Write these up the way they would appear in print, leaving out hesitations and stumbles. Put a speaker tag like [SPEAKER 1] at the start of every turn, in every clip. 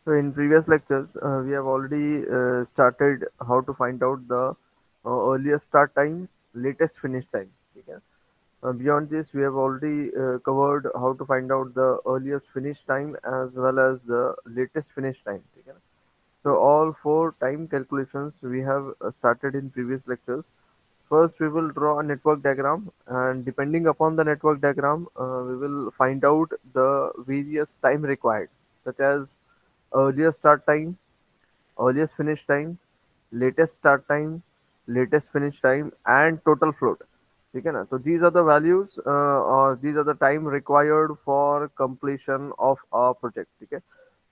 [SPEAKER 1] So in previous lectures, we have already started how to find out the earliest start time, latest finish time. Okay? Beyond this, we have already covered how to find out the earliest finish time as well as the latest finish time. Okay? So all four time calculations we have started in previous lectures. First, we will draw a network diagram, and depending upon the network diagram, we will find out the various time required, such as earliest start time, earliest finish time, latest start time, latest finish time, and total float. ठीक है ना? So these are the values or these are the time required for completion of a project. ठीक है?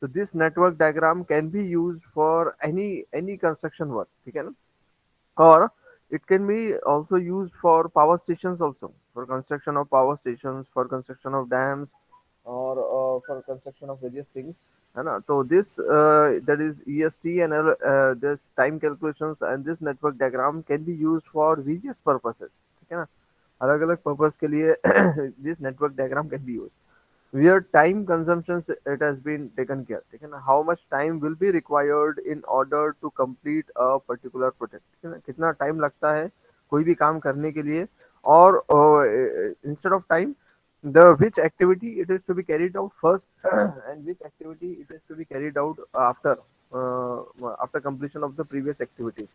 [SPEAKER 1] So this network diagram can be used for any construction work. ठीक है ना? Or it can be also used for power stations also, for construction of power stations, for construction of dams, or for construction of various things, है ना? So this that is EST and this time calculations and this network diagram can be used for various purposes, ठीक है ना? अलग अलग purpose के लिए this network diagram can be used where time consumptions it has been taken care, ठीक है ना? How much time will be required in order to complete a particular project, ठीक है ना? कितना टाइम लगता है कोई भी काम करने के लिए, और instead of time, the which activity it is to be carried out first and which activity it is to be carried out after completion of the previous activities.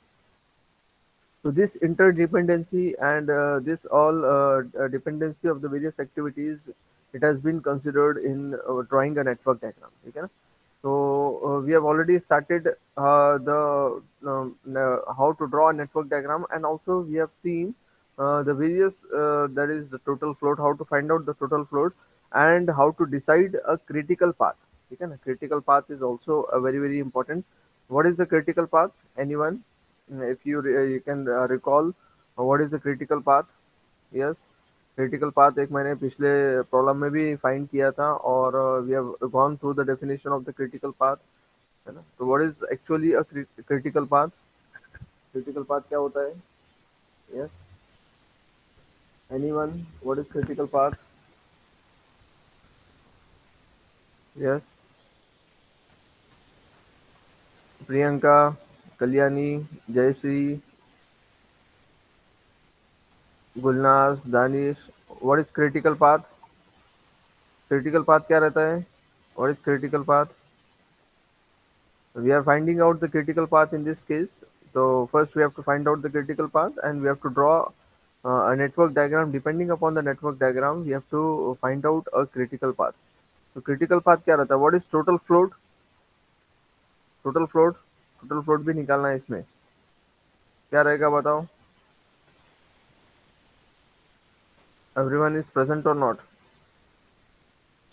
[SPEAKER 1] So this interdependency and this all dependency of the various activities, it has been considered in drawing a network diagram. Okay? So we have already started how to draw a network diagram, and also we have seen the various that is the total float, how to find out the total float, and how to decide a critical path. Okay? Na? Critical path is also a very important. What is the critical path? Anyone? If you can recall, what is the critical path? Yes, critical path एक मैंने पिछले problem में भी find किया था, और we have gone through the definition of the critical path, है ना? तो what is actually a critical path? Critical path क्या होता है? Yes, anyone? What is critical path? Yes, Priyanka, Kalyani, Jayashree, Gulnaz, Danish, what is critical path? Critical path क्या रहता है? What is critical path? We are finding out the critical path in this case. So first we have to find out the critical path, and we have to draw a network diagram. Depending upon the network diagram, we have to find out a critical path. So critical path क्या रहता है? What is total float? Total float, total float भी निकालना है इसमें. क्या रहेगा बताओ? Everyone is present or not?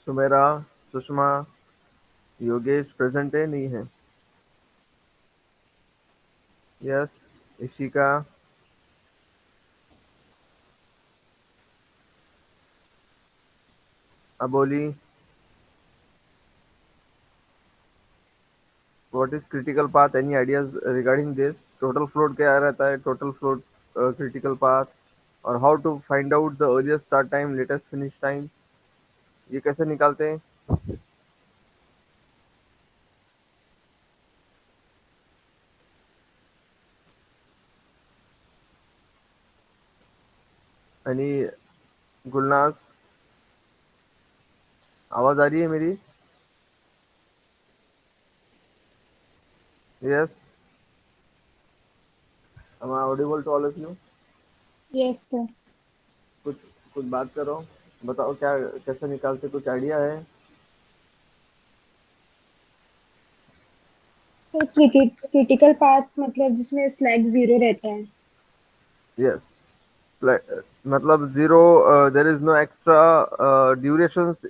[SPEAKER 1] Sumera, Sushma, Yogesh present है नहीं है? Yes, Ishika, Aboli. What is critical path? Any ideas regarding this? Total float क्या रहता है? Total float critical path, और how to find out the earliest start time, latest finish time, ये कैसे निकालते हैं? यानी गुलनाज, आवाज आ रही है मेरी? Yes, am I audible to all of you?
[SPEAKER 2] Yes, sir.
[SPEAKER 1] कुछ कुछ बात करो, बताओ क्या कैसे निकालते, कुछ आइडिया है?
[SPEAKER 2] सर क्रिटिकल पाथ मतलब जिसमें स्लैग जीरो रहता है.
[SPEAKER 1] यस, मतलब zero, there is no extra durations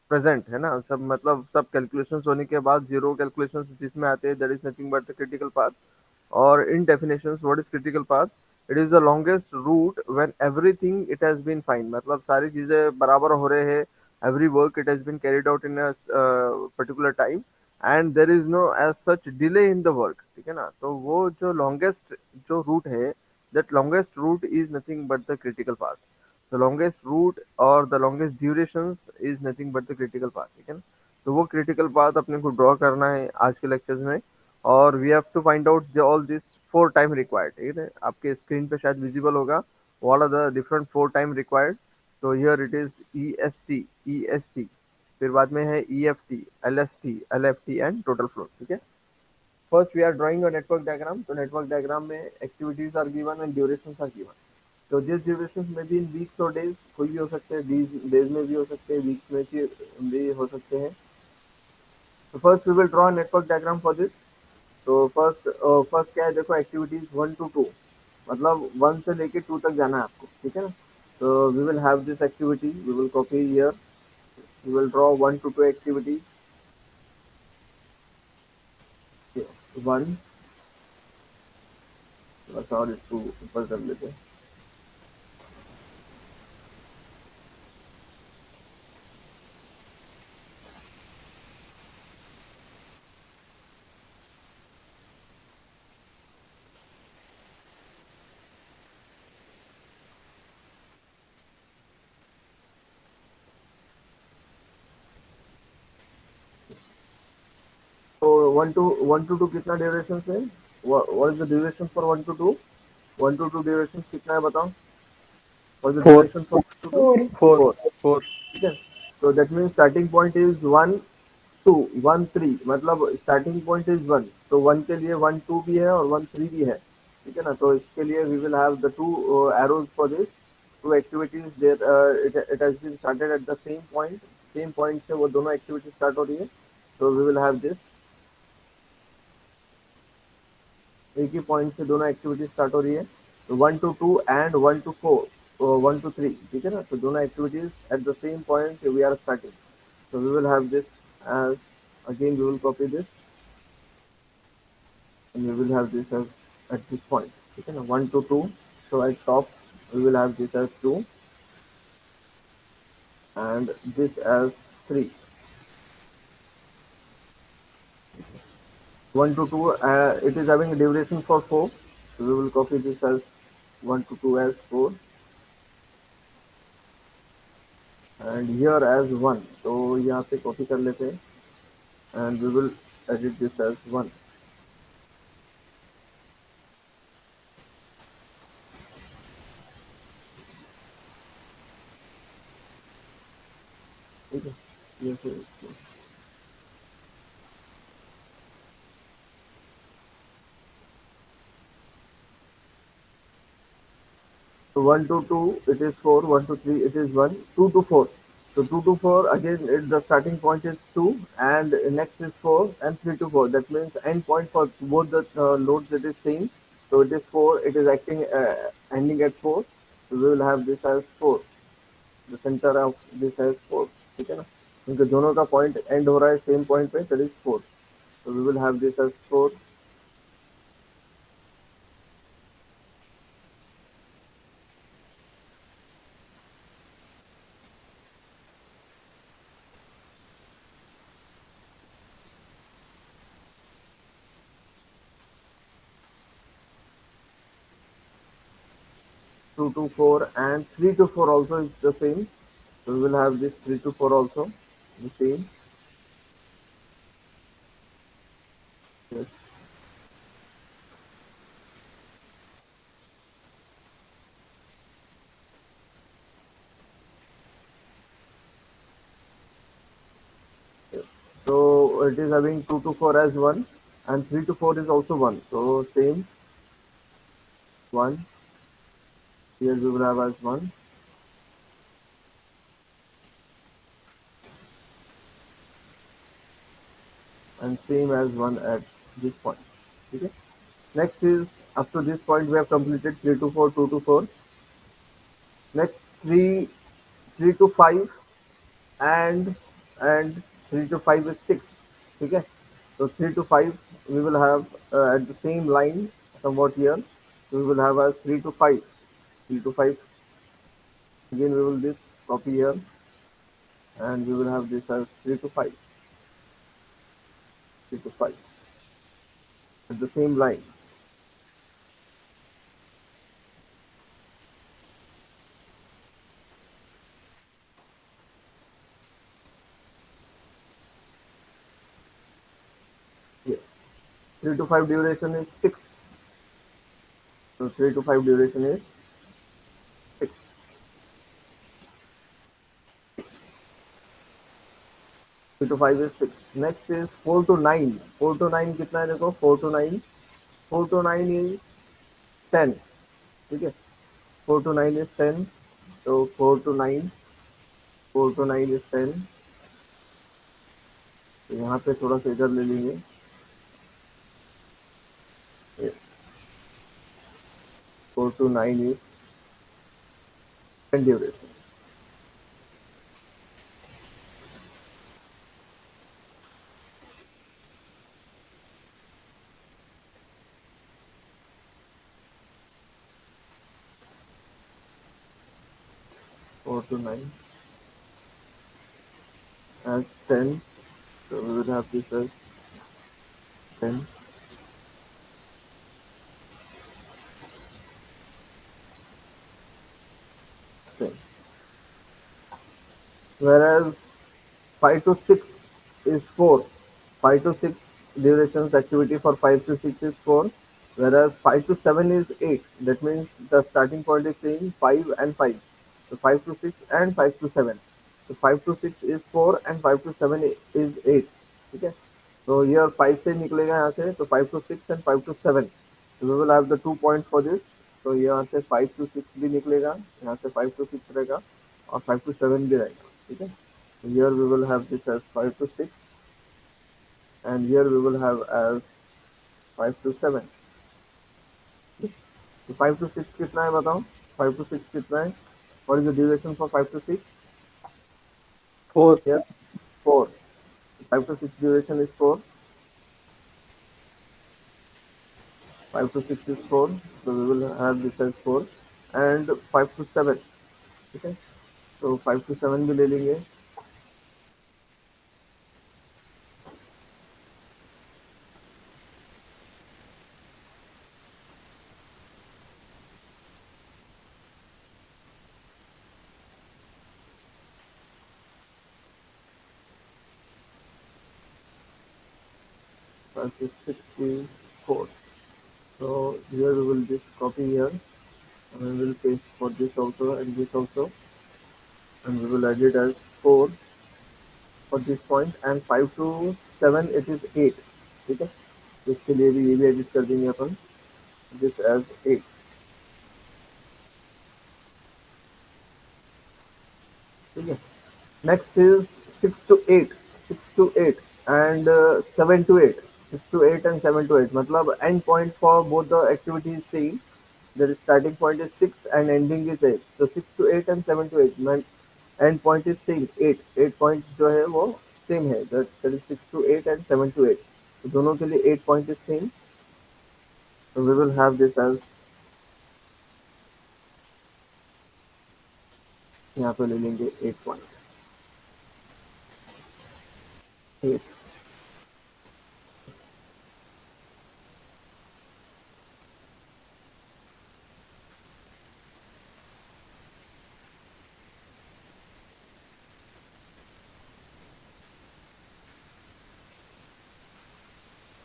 [SPEAKER 1] present, है ना? सब मतलब सब कैलकुलेशंस होने के बाद जीरो कैलकुलेशंस जिसमें आते हैं, that is nothing but the critical path. Or in definitions, what is critical path? It is the longest route when everything it has been fine. मतलब सारी चीजें बराबर हो रहे हैं, every work it has been carried out in a particular time, and there is no as such delay in the work. ठीक है ना? तो वो जो longest जो route है, that longest route is nothing but the critical path. The longest route or the longest durations is nothing but the critical path. ठीक है ना? तो वो क्रिटिकल पाथ अपने को ड्रॉ करना है आज के लेक्चर्स में। और we have to find out all this 4 time required, ठीक है, आपके स्क्रीन पे शायद विजिबल होगा what are the different 4 time required. तो here it is E S T, E S T, फिर बाद में है E F T, L S T, L F T and total flow, ठीक है। First we are drawing a network diagram. तो network diagram में activities are given and duration are given. तो this duration में भी इन वीक्स और days, कोई भी हो सकते हैं, डेज में भी हो सकते हैं, वीक्स में भी हो सकते हैं। तो first we will draw network diagram for this. तो फर्स्ट क्या है, देखो एक्टिविटीज 1 to 2, मतलब 1 से लेके 2 तक जाना है आपको, ठीक है ना। तो we will have this activity, we will copy here, we will draw 1 to 2 activities. Yes, 1, बस और इसको ऊपर कर लेते हैं। तो वन टू टू कितना ड्यूरेशन है, what is the duration for 1 to 2? 1 to 2 duration कितना है बताओ, what is the
[SPEAKER 3] four
[SPEAKER 1] duration for 1 to 2?
[SPEAKER 2] Four.
[SPEAKER 3] Four
[SPEAKER 1] 4,
[SPEAKER 3] four
[SPEAKER 1] ठीक है। तो that means starting point is 1 2 1 3, मतलब स्टार्टिंग पॉइंट इज 1, तो 1 के लिए 1 2 भी है और 1 3 भी है, ठीक है ना। तो इसके लिए we will have the 2 arrows for this 2 activities there, it has been started at the same point से वो दोनों एक्टिविटी स्टार्ट हो रही है। तो वी विल हैव दिस, एक ही पॉइंट से दोनों एक्टिविटी स्टार्ट हो रही है। तो 1 to 2 एंड 1 to 4, 1 to 3, ठीक है ना। तो दोनों activities at the same point we are starting. So we will have this as, again we will copy this and we will have this as at this point. Okay, now 1 to 2. So at top we will have this as 2 and this as 3. 1 to 2, it is having a duration for 4. So we will copy this as 1 to 2 as 4 and here as 1. तो यहाँ पे copy कर लेते हैं and we will edit this as 1. ठीक है, ये से so 1 to 2 it is 4, 1 to 3 it is 1, 2 to 4. So 2 to 4 again the starting point is 2 and next is 4 and 3 to 4. That means end point for both the loads it is same. So it is 4. It is acting ending at 4. So we will have this as 4. The center of this as 4. ठीक है ना, क्योंकि दोनों का point end हो रहा है same point पे, that is 4. So we will have this as 4. 2 to 4 and 3 to 4 also is the same. So we will have this 3 to 4 also the same. Yes. Yes. So it is having 2 to 4 as 1 and 3 to 4 is also 1. So same 1. Here we will have as 1 and same as 1 at this point. Okay. Next is up to this point we have completed 3 to 4, 2 to 4. Next 3 to 5 and and 3 to 5 is 6. Okay. So 3 to 5 we will have at the same line somewhat here. We will have as 3 to 5. 3 to 5 again we will this copy here and we will have this as 3 to 5, 3 to 5 at the same line. 3 to 5 duration is 6. So 3 to 5 duration is 6. 3 to 5 is 6. Next is 4 to 9. 4 to 9 कितना है देखो, 4 to 9. 4 to 9 is 10. ठीक है, 4 to 9 is 10. So 4 to 9, 4 to 9 is 10. तो यहाँ पे थोड़ा सा इधर ले लेंगे. 4 to 9 is 10 duration. Four to 9 as 10. So we will have this as 10. Whereas 5 to 6 is 4. 5 to 6 durations activity for 5 to 6 is 4. Whereas 5 to 7 is 8. That means the starting point is saying 5 and 5. So 5 to 6 and 5 to 7. So 5 to 6 is 4 and 5 to 7 is 8. Okay. So here 5 से निकलेगा यहाँ से, तो 5 to 6 and 5 to 7. So we will have the 2 points for this. So यहाँ से 5 to 6 भी निकलेगा, यहाँ से 5 to 6 रहेगा और 5 to 7 भी रहेगा. ठीक है. So here we will have this as 5 to 6 and here we will have as 5 to 7. So 5 to 6 कितना है बताओ? 5 to 6 कितना है? What is the duration for 5 to 6?
[SPEAKER 3] 4.
[SPEAKER 1] Yes, 4. 5 to 6 duration is 4. 5 to 6 is 4. So we will have this as 4 and 5 to 7. Okay. So 5 to 7 भी ले लेंगे. Five to 6 is 4. So here we will just copy here and we will paste for this also and this also, and we will add it as 4 for this point and 5 to 7 it is 8. ठीक है, इसके लिए भी ये भी edit कर देंगे अपन, this as 8. ठीक है. Next is 6 to 8. 6 to 8 and 7 to 8. 6 to 8 and 7 to 8 मतलब end point for both the activities same. The starting point is 6 and ending is 8. So 6 to 8 and 7 to 8 end point is same 8. 8 point जो है वो same है. That is 6 to 8 and 7 to 8. तो दोनों के लिए 8 point is same. So we will have this as, यहाँ पे ले लेंगे 8 point. 8.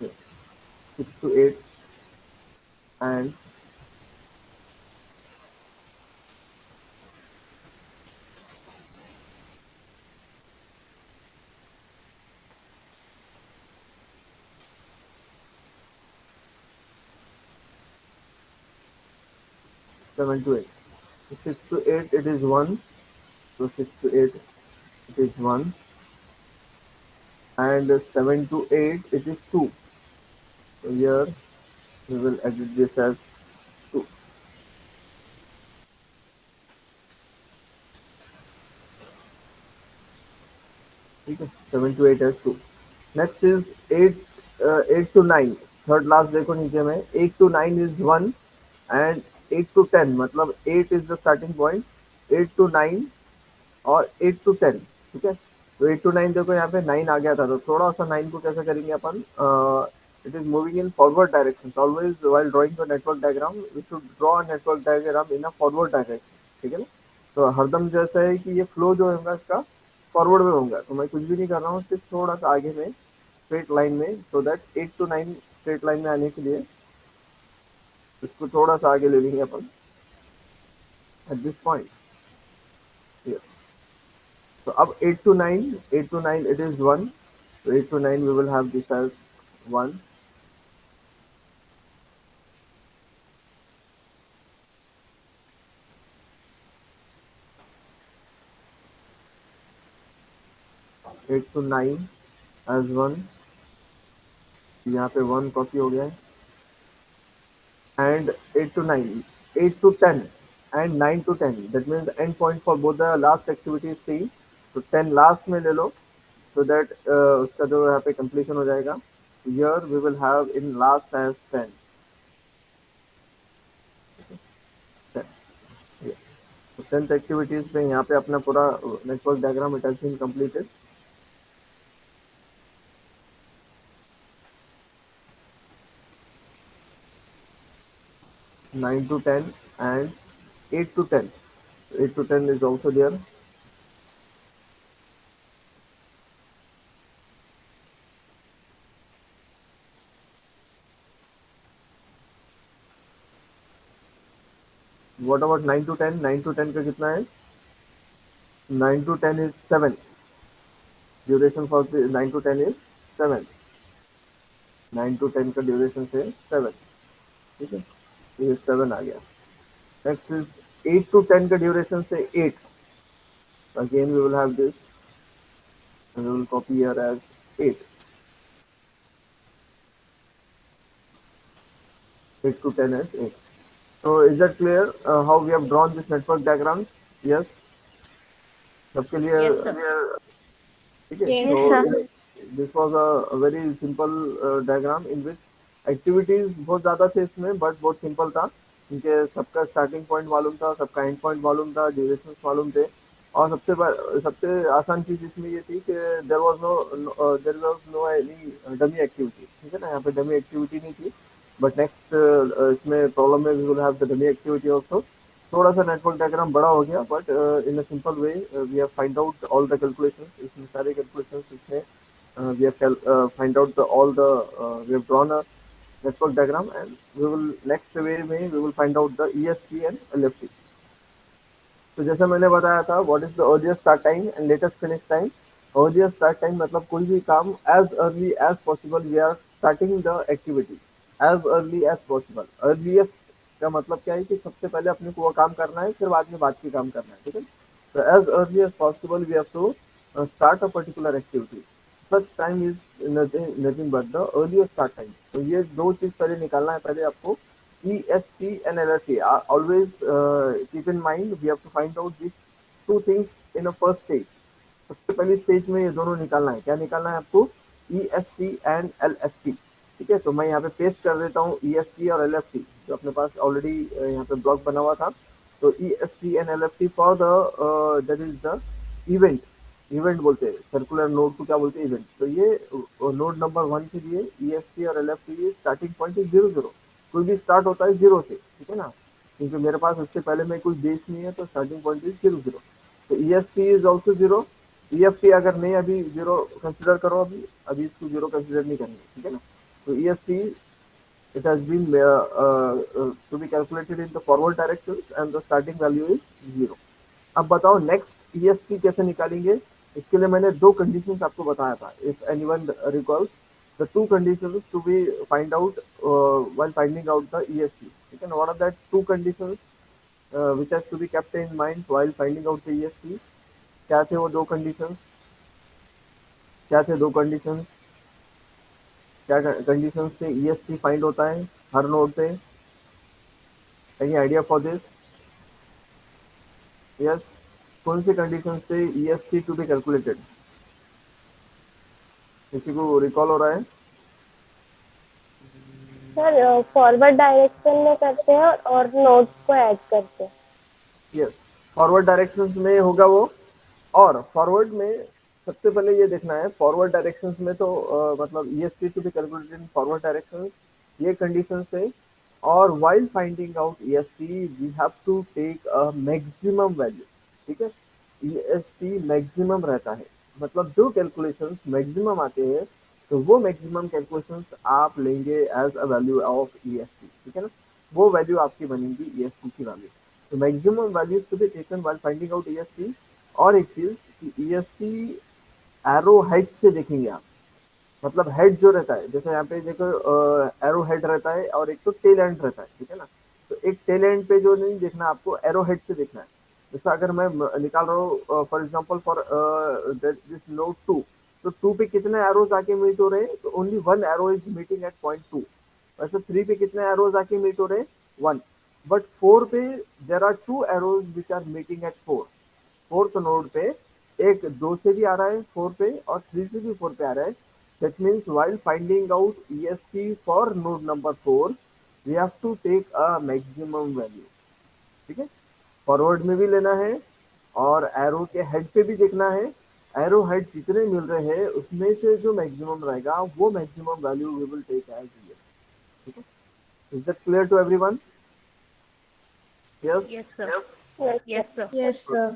[SPEAKER 1] Okay. 6 to 8 and 7 to 8. 6 to 8 it is 1. So 6 to 8 it is 1 and 7 to 8 it is 2. So here we will edit this as 2. ठीक है, 7 to 8 as 2. Next is 8 to 9. Third last देखो नीचे में, 8 to 9 is 1 and 8 to 10 मतलब 8 is the starting point, 8 to 9 और 8 to 10. ठीक है, तो 8 to 9 देखो यहाँ पे 9 आ गया था, तो थोड़ा सा 9 को कैसे करेंगे अपन, it is moving in forward direction. Always while drawing the network diagram we should draw a network diagram in a forward direction. ठीक है ना, तो हरदम जैसा है कि ये फ्लो जो होगा इसका फॉरवर्ड में होगा, तो मैं कुछ भी नहीं कर रहा हूँ, सिर्फ थोड़ा सा आगे में स्ट्रेट लाइन में, so that 8 to 9 straight line में आने के लिए इसको थोड़ा सा आगे ले लेंगे अपन एट दिस पॉइंट। So अब 8 to 9, 8 to 9 it is 1. So 8 to 9 we will have this as 1. Eight to nine as 1, यहाँ पे 1 कॉपी हो गया है। And 8 to 9, 8 to 10 and 9 to 10, that means the end point for both the last activity is C. तो 10 last में ले लो so that उसका जो यहाँ पे completion हो जाएगा। Here we will have in last as 10. 10. Yes. So 10th activities में यहाँ पे अपना पूरा network diagram it has been completed. Nine to 10 and 8 to 10. 8 to 10 is also there. What about 9 to 10? 9 to 10 का कितना है? 9 to 10 is 7. Duration for the 9 to 10 is 7. 9 to 10 का duration से 7. ठीक है, ये 7 आ गया। Next is 8 to 10 का duration से 8. Again we will have this and we will copy here as 8. 8 to 10 as 8. So is that clear how we have drawn this network diagram? Yes. सबके लिए
[SPEAKER 4] Yes, sir.
[SPEAKER 1] ठीक है।
[SPEAKER 2] Yes,
[SPEAKER 1] So
[SPEAKER 2] sir.
[SPEAKER 1] this was a very simple diagram in which activities बहुत ज्यादा थे इसमें but बहुत simple था। इनके सबका स्टार्टिंग पॉइंट मालूम था, सबका एंड पॉइंट मालूम था, ड्यूरेशन मालूम थे। और सबसे आसान चीज इसमें ये थी कि there was no any dummy activity. ठीक है ना, यहाँ पे डमी एक्टिविटी नहीं थी। बट नेक्स्ट इसमें प्रॉब्लम है we will have the dummy activity also. थोड़ा सा नेटवर्क डायग्राम बड़ा हो गया but in a simple way we have find out all the calculations. इसमें सारे कैलकुलेशंस इसमें we have find out all the we have drawn a network diagram and we will next way में we will find out the ESP and LFT। तो जैसा मैंने बताया था what is the earliest start time and latest finish time. Earliest start time मतलब कोई भी काम as early as possible we are starting the activity as early as possible. Earliest का मतलब क्या है कि सबसे पहले अपने को वो काम करना है, फिर बाद में बाकी काम करना है। ठीक है, तो as early as possible we have to start a particular activity. Such time is nothing but the earliest start time. तो ये दो चीज पहले निकालना है पहले आपको। ESP and LFT are always keep in mind we have to find out these two things in a first stage। सबसे पहली स्टेज में ये दोनों निकालना है। क्या निकालना है आपको? ESP and LFT। ठीक है, तो मैं यहाँ पे पेस्ट कर देता हूँ ESP और LFT जो अपने पास ऑलरेडी यहाँ पे ब्लॉक बना हुआ था। तो ESP and LFT for the that is the event. Event बोलते हैं सर्कुलर नोड को क्या बोलते हैं? इवेंट। तो ये नोड नंबर 1 के लिए ESP और LFT स्टार्टिंग पॉइंट इज 0 0। कोई भी स्टार्ट होता है 0 से। ठीक है ना, क्योंकि मेरे पास उससे पहले में कोई बेस नहीं है तो स्टार्टिंग पॉइंट इज 0 0। तो ESP इज ऑल्सो 0। EFT अगर नहीं अभी 0 कंसिडर करो, अभी अभी इसको 0 कंसिडर नहीं करेंगे। ठीक है ना, तो ESP it has been to be calculated in the forward directions and the starting value is 0। अब बताओ नेक्स्ट ESP कैसे निकालेंगे? इसके लिए मैंने दो कंडीशंस आपको बताया था। If anyone recalls the two conditions to be find out while finding out the ESP। ठीक है ना, what are that two conditions which has to be kept in mind while finding out the ESP? क्या थे वो दो conditions? क्या थे दो कंडीशंस? क्या कंडीशन से ESP फाइंड होता है हर नोड पे? Any idea for this? Yes, कौन सी कंडीशन से ESP टू बी कैलकुलेटेड? किसी को रिकॉल हो रहा है?
[SPEAKER 4] सर फॉरवर्ड डायरेक्शन में करते हैं और नोट्स को ऐड करते हैं।
[SPEAKER 1] यस, फॉरवर्ड डायरेक्शंस में होगा वो। और फॉरवर्ड में सबसे पहले ये देखना है फॉरवर्ड डायरेक्शंस में तो मतलब ESP to be calculated in forward directions, ये कंडीशन है। और while finding out ESP we have to take a maximum value। ठीक है, ESP मैक्सिमम रहता है मतलब जो कैलकुलेशंस मैक्सिमम आते हैं तो वो मैक्सिमम कैलकुलेशंस आप लेंगे as a value of EST, ठीक है ना, वो वैल्यू आपकी बनेगी EST की वैल्यू। तो maximum values to be taken while finding out EST। और एक चीज कि EST एरो हेड से देखेंगे आप, मतलब हेड जो रहता है, जैसे यहाँ पे देखो एरो हेड रहता है और एक तो टेल एंड रहता है, ठीक है ना। तो एक टेल एंड पे जो नहीं देखना, आपको एरो हेड से देखना है। जैसे अगर मैं निकाल रहा हूँ for example for this node 2, तो 2 पे कितने एरोज आके मीट हो रहे हैं, तो only one arrow is meeting at point 2। वैसे 3 पे कितने एरोज आके मीट हो रहे हैं, वन। बट 4 पे there are two arrows which are meeting at 4। Fourth node पे एक 2 से भी आ रहा है 4 पे और 3 से भी 4 पे आ रहा है। That means while finding out EST for node number 4, we have to take a maximum value, ठीक है। फॉरवर्ड में भी लेना है और एरो के हेड पे भी देखना है। एरो हेड जितने मिल रहे हैं उसमें से जो मैक्सिमम रहेगा वो maximum value we will take as EST, ठीक है। Is that clear to everyone? Yes.
[SPEAKER 5] Yes, sir.
[SPEAKER 4] Yes,
[SPEAKER 5] Yes, sir.
[SPEAKER 2] Yes, sir.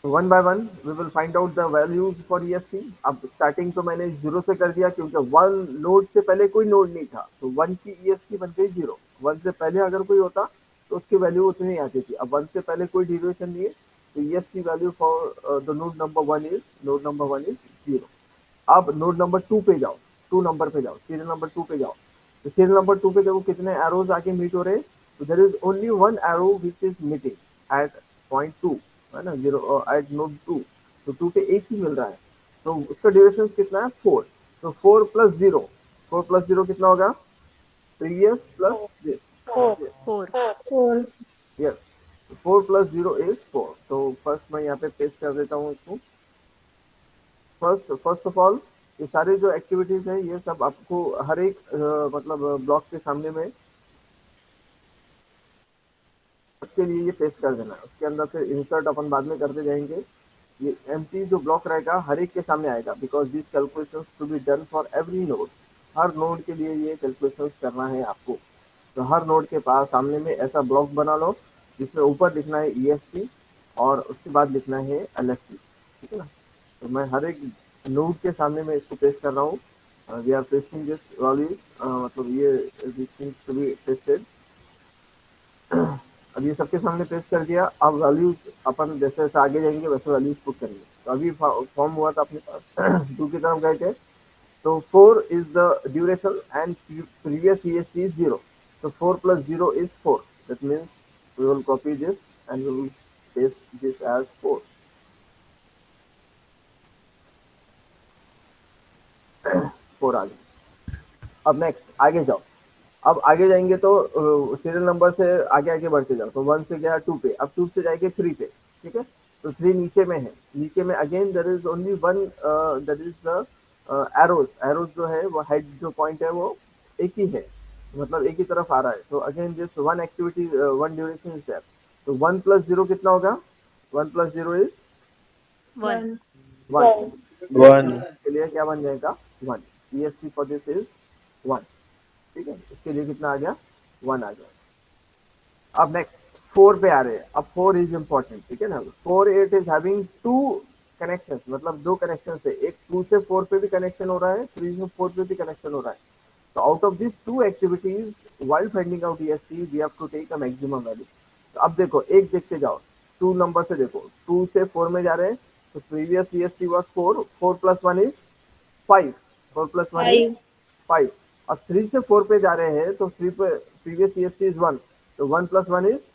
[SPEAKER 1] One by one we will find out the values for EST। अब starting तो मैंने 0 से कर दिया क्योंकि one node से पहले कोई नोड नहीं था, तो 1 की EST बन गई 0। 1 से पहले अगर कोई होता तो उसकी वैल्यू उतनी ही आती थी। अब 1 से पहले कोई ड्यूरेशन नहीं है, तो EST value for the node number 1 is 0। अब नोड नंबर 2 पे जाओ, 2 नंबर पे जाओ, सीरियल नंबर 2 पे जाओ। तो सीरियल नंबर 2 पे देखो कितने एरोज आके मीट हो रहे हैं, तो there is only one arrow which is meeting at point 2, है ना, 0 एट नोड 2। तो 2 पे एक ही मिल रहा है, तो उसका ड्यूरेशन कितना है 4। तो 4 प्लस 0, 4 प्लस 0 कितना होगा, previous plus this,
[SPEAKER 4] 4,
[SPEAKER 1] yes
[SPEAKER 5] 4.
[SPEAKER 2] 4.
[SPEAKER 1] Yes. 4 plus 0 is 4। तो फर्स्ट मैं यहाँ पे पेस्ट कर देता हूँ इसको। फर्स्ट ऑफ ऑल ये सारे जो एक्टिविटीज हैं ये सब आपको हर एक मतलब ब्लॉक के सामने में उसके लिए ये पेस्ट कर देना है। उसके अंदर फिर इंसर्ट अपन बाद में करते जाएंगे। ये एम्प्टी जो ब्लॉक रहेगा हर एक के सामने आएगा, because this calculations to be done for every node. हर नोड के लिए ये कैलकुलेशंस करना है आपको। तो हर नोड के पास सामने में ऐसा ब्लॉक बना लो जिसमें ऊपर लिखना है EST और उसके बाद लिखना है LFT, ठीक है ना। तो मैं हर एक नोड के सामने में इसको पेस्ट कर रहा हूँ। We are pasting this values, मतलब ये this things to be tested. अब ये सबके सामने पेस्ट कर दिया। अब वैल्यूज अपन जैसे जैसे आगे जाएंगे वैसे वैल्यूज पुट करेंगे। तो अभी फॉर्म हुआ था अपने पास 2 की तरफ गए थे, तो 4 is the duration and previous EST is 0. So 4 plus 0 is 4. That means we will copy this and we will paste this as 4. 4 आ गया। अब नेक्स्ट आगे जाओ। अब आगे जाएंगे तो सीरियल नंबर से आगे आगे बढ़ते जाओ। तो 1 से गया 2 पे, अब 2 से जाएंगे 3 पे, ठीक है। तो 3 नीचे में है, नीचे में again there is only one, that is the arrows जो है वो हेड जो पॉइंट है वो एक ही है, मतलब एक ही तरफ आ रहा है। तो again this one activity one duration is there. तो 1 प्लस 0 कितना होगा, 1 प्लस 0 इज
[SPEAKER 5] 1.
[SPEAKER 1] 1।
[SPEAKER 3] 1.
[SPEAKER 1] के लिए क्या बन जाएगा 1। EST फॉर दिस इज 1, ठीक है। इसके लिए कितना आ गया 1 आ गया। अब नेक्स्ट 4 पे आ रहे हैं। अब 4 इज इम्पोर्टेंट, ठीक है ना। 4 इट इज हैविंग 2 कनेक्शंस, मतलब 2 कनेक्शन है। एक 2 से 4 पे भी कनेक्शन हो रहा है, 3 से 4 पे भी कनेक्शन हो रहा है। तो out of this 2 activities while finding out EST we have to take a maximum value. तो अब देखो एक देखते जाओ, 2 नंबर से देखो, 2 से 4 में जा रहे हैं। तो previous EST was 4, 4 plus 1 is 5, 4 plus 1 is
[SPEAKER 2] 5.
[SPEAKER 1] 5। अब 3 से 4 पे जा रहे हैं, तो 3 पे प्रीवियस EST इज 1, तो 1 प्लस 1 इज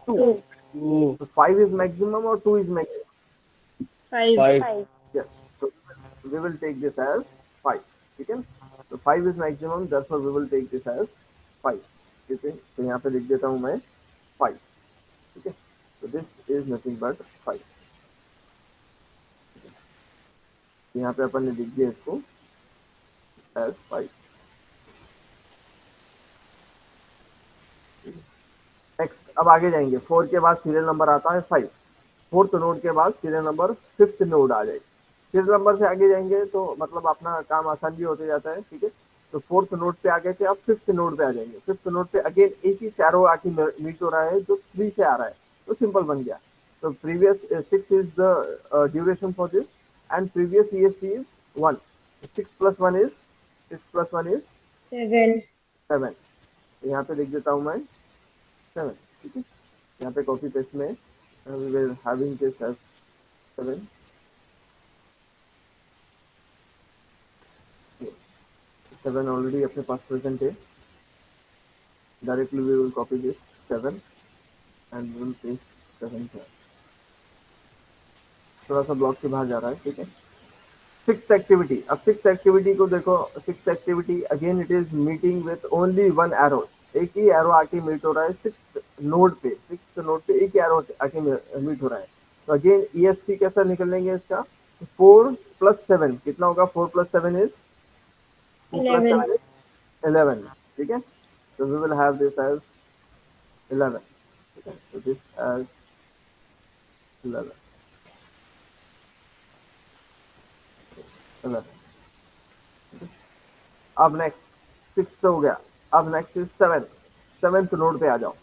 [SPEAKER 1] 2।
[SPEAKER 2] 2.
[SPEAKER 3] 2.
[SPEAKER 1] तो 5 इज मैक्सिमम और 2 इज मैक्सिमम,
[SPEAKER 2] 5.
[SPEAKER 3] 5.
[SPEAKER 4] 5.
[SPEAKER 1] यस। तो we will take this as 5, ठीक है। तो 5 is maximum, therefore we will take this as 5, ठीक है। तो यहाँ पे लिख देता हूँ मैं 5, ठीक है। तो दिस इज नथिंग बट 5। यहाँ पे अपन ने लिख दिया इसको एज 5। नेक्स्ट अब आगे जाएंगे। 4 के बाद सीरियल नंबर आता है 5। फोर्थ नोड के बाद सीरियल नंबर 5th नोड आ जाएगी। सीरियल नंबर से आगे जाएंगे तो मतलब अपना काम आसान भी होते जाता है, ठीक है। तो 4th नोड पे आ गए थे, अब 5th नोड पे आ जाएंगे। 5th नोड पे अगेन एक ही चारों आके मीट हो रहा है जो 3 से आ रहा है, तो सिंपल बन गया। तो previous 6 is the duration for this, and previous EST is 1. 6 plus 1 is
[SPEAKER 2] 7.
[SPEAKER 1] 7. यहाँ पे लिख देता हूँ मैं 7. ठीक है, यहाँ पे कॉपी पेस्ट में we were having this as 7. Yes. 7 already अपने पास present है. Directly we will copy this 7 and we will paste 7 here. थोड़ा सा ब्लॉक से बाहर जा रहा है. ठीक है. Sixth activity. अब सिक्स्थ एक्टिविटी को देखो. Sixth activity again it is meeting with only one arrow. एक ही एरो आके मीट हो रहा है सिक्स्थ नोड पे. सिक्स्थ नोड पे एक ही एरो आके मीट हो रहा है. तो अगेन EST कैसा निकलेंगे इसका. 4 + 7 कितना होगा. 4 + 7 इज
[SPEAKER 2] 11.
[SPEAKER 1] 11. ठीक है. तो we will have this as 11. ठीक है. तो दिस एज 11. 11. अब नेक्स्ट सिक्स्थ हो गया. अब नेक्स्ट इज 7. 7th नोड पे आ जाओ.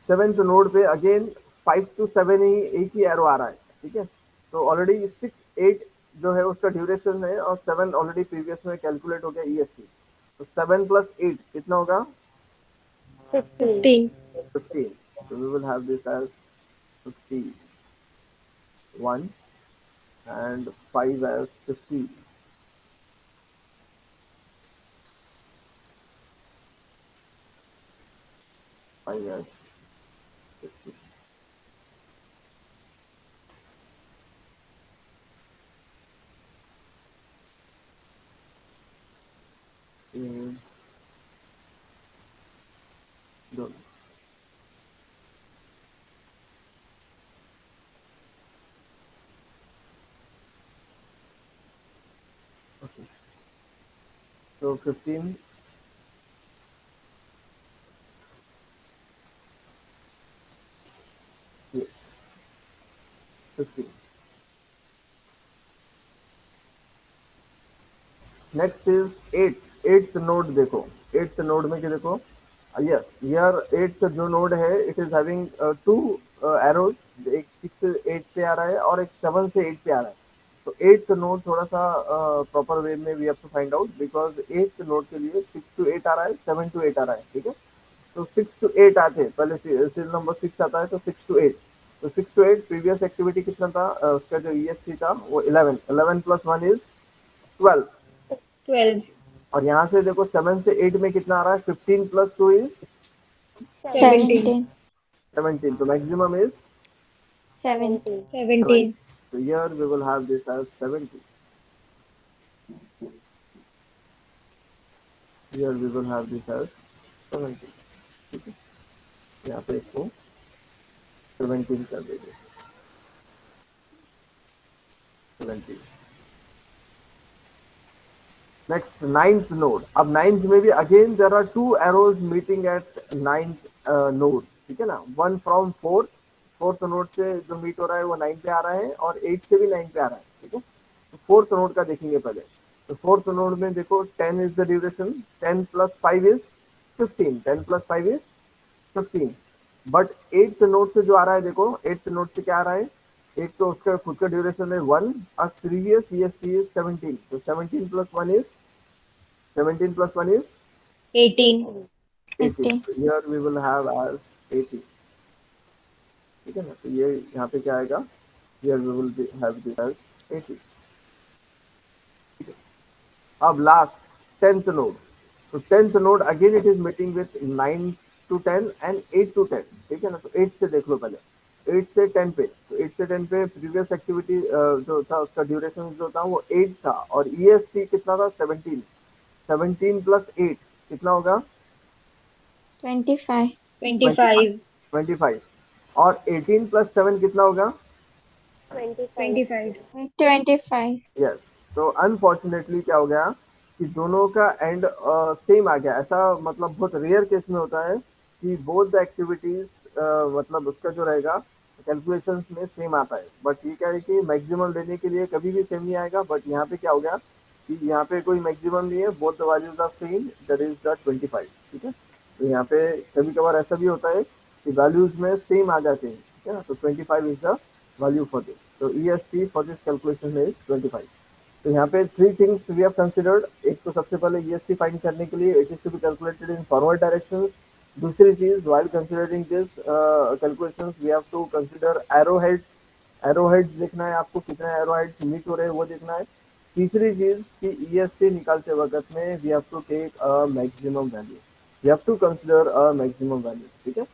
[SPEAKER 1] 7th नोड पे अगेन 5 to 7 ही एक ही एरो आ रहा है. ठीक है. तो ऑलरेडी 6 8 जो है उसका ड्यूरेशन है और 7 ऑलरेडी प्रीवियस में कैलकुलेट हो गया EST. तो 7 + 8 कितना होगा.
[SPEAKER 4] 15.
[SPEAKER 1] 15. So we will have this as 51 and 5 as 50. 5 as 50. Done. Okay. So 15. Yes. 15. Next is 8. 8th node देखो. 8th नोड में क्या देखो. Yes, here 8th जो नोड है it is having two arrows. एक 6 से 8 पे आ रहा है और एक 7 से 8 पे आ रहा है. तो 8th नोड थोड़ा सा प्रॉपर वे में we have to find out because 8th node के लिए 6 to 8 आ रहा है, 7 to 8 आ रहा है. ठीक है. तो 6 to 8 आते हैं. पहले सीरियल नंबर 6 आता है तो 6 to 8. तो 6 to 8 प्रीवियस एक्टिविटी कितना था. उसका जो EST था वो 11. 11 + 1 is 12.
[SPEAKER 2] 12.
[SPEAKER 1] और यहाँ से देखो 7 से 8 में कितना आ रहा है. 15 + 2 is
[SPEAKER 2] 17.
[SPEAKER 1] 17. तो maximum is
[SPEAKER 4] 17.
[SPEAKER 2] 17.
[SPEAKER 1] So here we will have this as 70. Here we will have this as 70. ठीक है. यहाँ पे इसको 17 कर देंगे. 17. Next 9th node. अब 9th में भी again there are two arrows meeting at 9th node. ठीक है ना. One from 4th. 4th node से जो मीट हो रहा है वो 9 पे आ रहा है और 8 से भी 9 पे आ रहा है. ठीक है. तो 4th नोड का देखेंगे पहले. तो 4th नोड में देखो 10 is the duration. 10 + 5 is 15. 10 + 5 is 15. But 8th node से जो आ रहा है देखो 8th नोड से क्या आ रहा है. एक तो उसका खुद का ड्यूरेशन है 1 और प्रीवियस EST is 17. तो 17 + 1 is 17 + 1 is
[SPEAKER 2] 18.
[SPEAKER 1] 18. So here we will have as 18. ठीक है ना. तो ये यहाँ पे क्या आएगा. Here we will have this as 18. ठीक है. अब लास्ट 10th नोड. तो 10th node again it is meeting with 9 to 10 and 8 to 10. ठीक है ना. तो 8 से देख लो पहले. 8 से 10 पे. तो 8 से 10 पे प्रीवियस एक्टिविटी जो था उसका ड्यूरेशन जो था वो 8 था और EST कितना था 17. 17 + 8 कितना होगा
[SPEAKER 5] 25.
[SPEAKER 2] 25.
[SPEAKER 1] 25. और 18 + 7 कितना होगा
[SPEAKER 4] 25.
[SPEAKER 5] 25.
[SPEAKER 1] यस. तो अनफॉर्चुनेटली क्या हो गया कि दोनों का एंड सेम आ गया. ऐसा मतलब बहुत रेयर केस में होता है कि बोथ द एक्टिविटीज मतलब उसका जो रहेगा कैलकुलेशंस में सेम आता है. बट ये क्या है कि मैक्सिमम लेने के लिए कभी भी सेम नहीं आएगा. बट यहाँ पे क्या हो गया कि यहाँ पे कोई मैक्सिमम नहीं है. Both the values are same. That is the 25. ठीक है. तो यहाँ पे कभी कभार ऐसा भी होता है कि वैल्यूज में सेम आ जाते हैं. ठीक है ना. तो 25 is the value for this. So EST for this calculation is 25. तो यहाँ पे three things we have considered. एक तो सबसे पहले EST फाइंड करने के लिए it is to be calculated in forward direction. दूसरी चीज while considering this calculations we have to consider arrowheads. Arrowheads देखना है आपको, कितने एरोहेड्स मीट हो रहे हैं वो देखना है. तीसरी चीज कि EST निकालते वक्त में we have to take a maximum value. We have to consider a maximum value. ठीक है,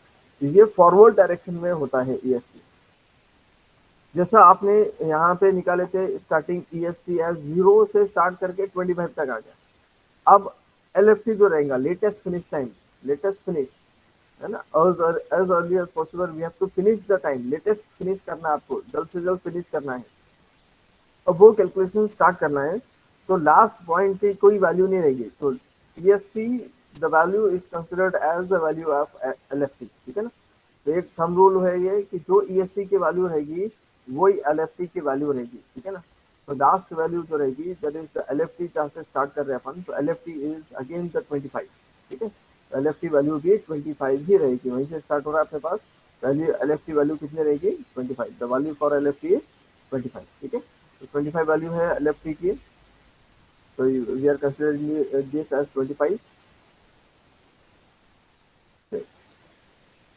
[SPEAKER 1] ये फॉरवर्ड डायरेक्शन में होता है EST. जैसा आपने यहाँ पे निकाले थे स्टार्टिंग EST एज 0 से स्टार्ट करके 25 तक आ गया. अब LFT जो रहेगा latest finish time, latest finish है ना, as early as possible we have to finish the time. Latest finish करना है आपको, जल्द से जल्द फिनिश करना है. अब वो कैलकुलेशन स्टार्ट करना है तो लास्ट पॉइंट की कोई वैल्यू नहीं रहेगी. तो EST the value is considered as the value of LFT. ठीक है ना. तो एक थंब रूल है ये कि जो EST की वैल्यू रहेगी वही LFT की वैल्यू रहेगी. ठीक है ना. तो लास्ट वैल्यू जो रहेगी दैट इज द LFT जहाँ से स्टार्ट कर रहे हैं अपन, तो LFT इज अगेन द 25. ठीक है, LFT वैल्यू भी 25 ही रहेगी, वहीं से स्टार्ट हो रहा है अपने पास. वैल्यू LFT वैल्यू कितनी रहेगी 25. The value for LFT is 25. ठीक है, तो 25 वैल्यू है LFT की. तो we are considering this as 25.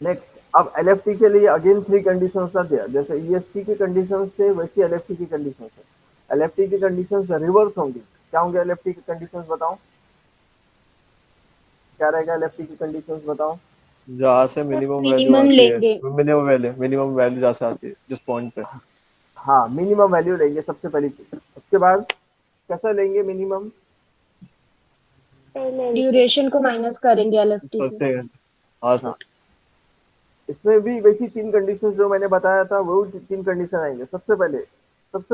[SPEAKER 1] Next, अब LFT के लिए again three conditions are there. जैसे EST की कंडीशंस थे वैसी LFT की कंडीशंस है. LFT की कंडीशंस रिवर्स होंगी. क्या होंगे LFT की कंडीशंस बताओ, क्या रहेगा LFT की कंडीशंस बताओ.
[SPEAKER 3] जहाँ से मिनिमम वैल्यू
[SPEAKER 2] मिनिमम
[SPEAKER 3] आती है,
[SPEAKER 2] लेंगे.
[SPEAKER 3] मिनिमम वैल्यू जहाँ से आती है जिस पॉइंट पे.
[SPEAKER 1] हाँ, मिनिमम वैल्यू लेंगे सबसे पहली चीज. उसके बाद कैसा लेंगे मिनिमम,
[SPEAKER 2] ड्यूरेशन को माइनस करेंगे LFT से.
[SPEAKER 3] सबसे हाँ सर.
[SPEAKER 1] हाँ, इसमें भी वैसी तीन कंडीशंस जो मैंने बताया था वो तीन कंडीशन आएंगे. सबसे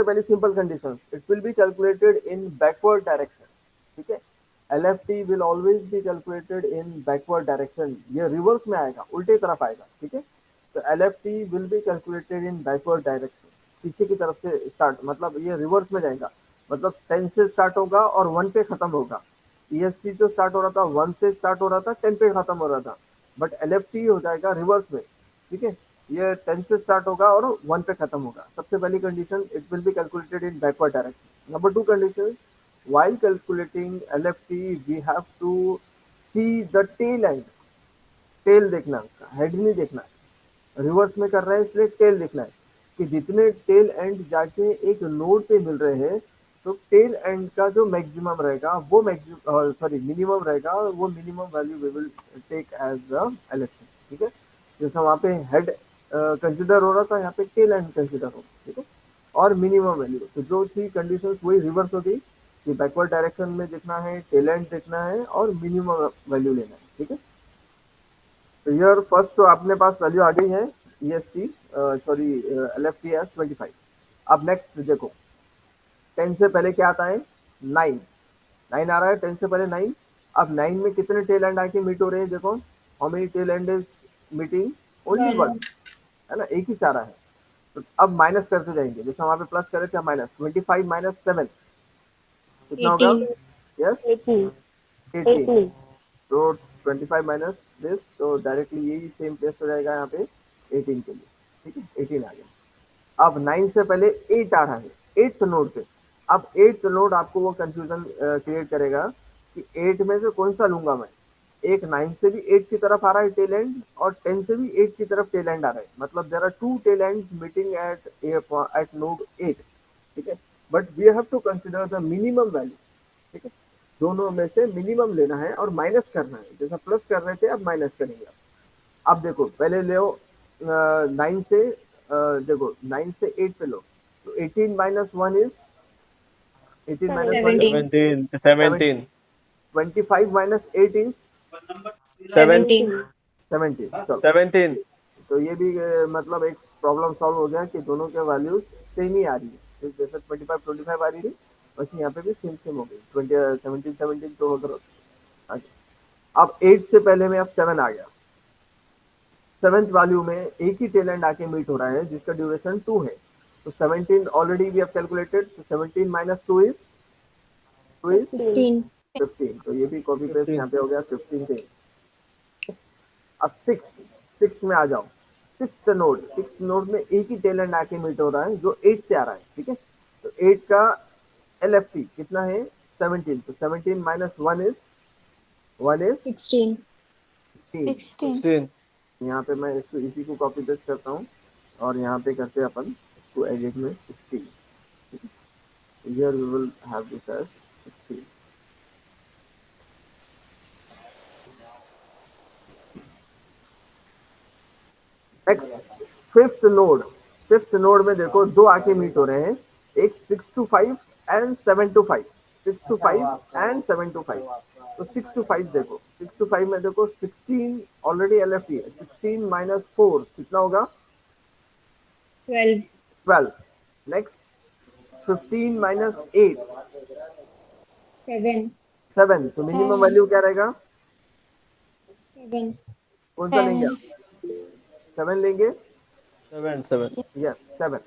[SPEAKER 1] पहले simple conditions, it will be calculated in backward direction. ठीक है, LFT will always be calculated in backward direction. ये रिवर्स में आएगा, उल्टे तरफ आएगा. ठीक है, तो LFT will be calculated in backward direction. पीछे की तरफ से स्टार्ट, मतलब ये रिवर्स में जाएगा. मतलब 10 से स्टार्ट होगा और 1 पे खत्म होगा. EST जो स्टार्ट हो रहा था 1 से स्टार्ट हो रहा था, 10 पे खत्म हो रहा था. बट LFT हो जाएगा रिवर्स में. ठीक है, ये 10 से स्टार्ट होगा और 1 पे खत्म होगा. सबसे पहली condition, it will be calculated in backward direction. Number 2 condition, while calculating LFT we have to see the tail end. Tail देखना, उसका हेड नहीं देखना है. रिवर्स में कर रहा है इसलिए टेल देखना है कि जितने टेल एंड जाके एक नोड पे मिल रहे हैं तो टेल एंड का जो मैक्सिमम रहेगा वो मिनिमम रहेगा, वो minimum value we will take as the LFT. ठीक है, जैसा वहाँ पे हेड कंसिडर हो रहा था, यहाँ पे टेल एंड कंसिडर हो. ठीक है, और मिनिमम वैल्यू. तो जो थी कंडीशंस वही रिवर्स हो गई कि बैकवर्ड डायरेक्शन में देखना है, टेल एंड देखना है और मिनिमम वैल्यू लेना है. ठीक है, तो यार फर्स्ट तो अपने पास वैल्यू आ गई है EST सॉरी LFT एज 25. अब नेक्स्ट देखो, 10 से पहले क्या आता है 9. 9 आ रहा है 10 से पहले 9. अब 9 में कितने टेल एंड आके मीट हो रहे हैं देखो. How many tail end is meeting, only one, है ना, एक ही चाह रहा है. तो अब माइनस करते जाएंगे, जैसे वहां पे प्लस करे थे माइनस. 25 माइनस 7 कितना होगा,
[SPEAKER 2] 18.
[SPEAKER 1] यस 18. तो 25 माइनस दिस, तो डायरेक्टली यही सेम प्लेस हो जाएगा यहाँ पे 18 के लिए. ठीक है, 18 आ गया. अब 9 से पहले 8 आ रहा है 8th नोड पे. अब 8th नोड आपको वो कंफ्यूजन क्रिएट करेगा कि 8 में से कौन सा लूंगा मैं. एक 9 से भी 8 की तरफ आ रहा है टेल एंड और 10 से भी 8 की तरफ टेल एंड आ रहा है. मतलब there are two tail ends meeting at node 8. ठीक है, but we have to consider the minimum value. ठीक है, दोनों में से मिनिमम लेना है और माइनस करना है. जैसा प्लस कर रहे थे अब माइनस करेंगे. अब देखो पहले ले 9 से देखो 9 से 8 पे लो. तो 18 minus 1 is 18 minus 1 is
[SPEAKER 3] 17 17
[SPEAKER 1] 25 minus 8 is
[SPEAKER 2] 17.
[SPEAKER 1] 17. चलो,
[SPEAKER 3] 17.
[SPEAKER 1] तो ये भी मतलब एक प्रॉब्लम सॉल्व हो गया कि दोनों के वैल्यूज सेम ही आ रही है. तो जैसे 25 आ रही थी वैसे यहाँ पे भी सेम हो गई. 17 तो अगर आ गया. अब 8 से पहले में अब 7 आ गया. 7th वैल्यू में एक ही टेल एंड आके मीट हो रहा है जिसका ड्यूरेशन 2 है. तो 17 ऑलरेडी वी हैव कैलकुलेटेड. तो 17 माइनस 2 इज
[SPEAKER 2] 15.
[SPEAKER 1] 15. तो ये भी कॉपी पेस्ट यहाँ पे हो गया 15 से. अब 6 में आ जाओ. सिक्स्थ नोड में एक ही टेल एंड आके मीट हो रहा है जो 8 से आ रहा है, ठीक है। तो 8 का LFT कितना है 17, तो 17 माइनस 1 इज
[SPEAKER 2] 16
[SPEAKER 1] 16।
[SPEAKER 3] 16.
[SPEAKER 1] यहाँ पे मैं इसको इसी को कॉपी पेस्ट करता हूँ और यहाँ पे करते हैं अपन इसको एडिट में 16। Here we will have this as 16. Next fifth node में देखो दो आके मीट हो रहे हैं, एक 6 to 5 and 7 to 5, 6 to 5 and 7 to 5। तो 6 to 5 देखो, 6 to 5 में देखो 16 ऑलरेडी LFT है, 16 माइनस 4 कितना होगा
[SPEAKER 2] 12
[SPEAKER 1] 12। नेक्स्ट 15 माइनस 8
[SPEAKER 2] 7
[SPEAKER 1] 7, तो मिनिमम वैल्यू क्या रहेगा,
[SPEAKER 2] 7
[SPEAKER 1] कौन सा लेंगे आप, 7 लेंगे,
[SPEAKER 3] 7.
[SPEAKER 1] यस 7।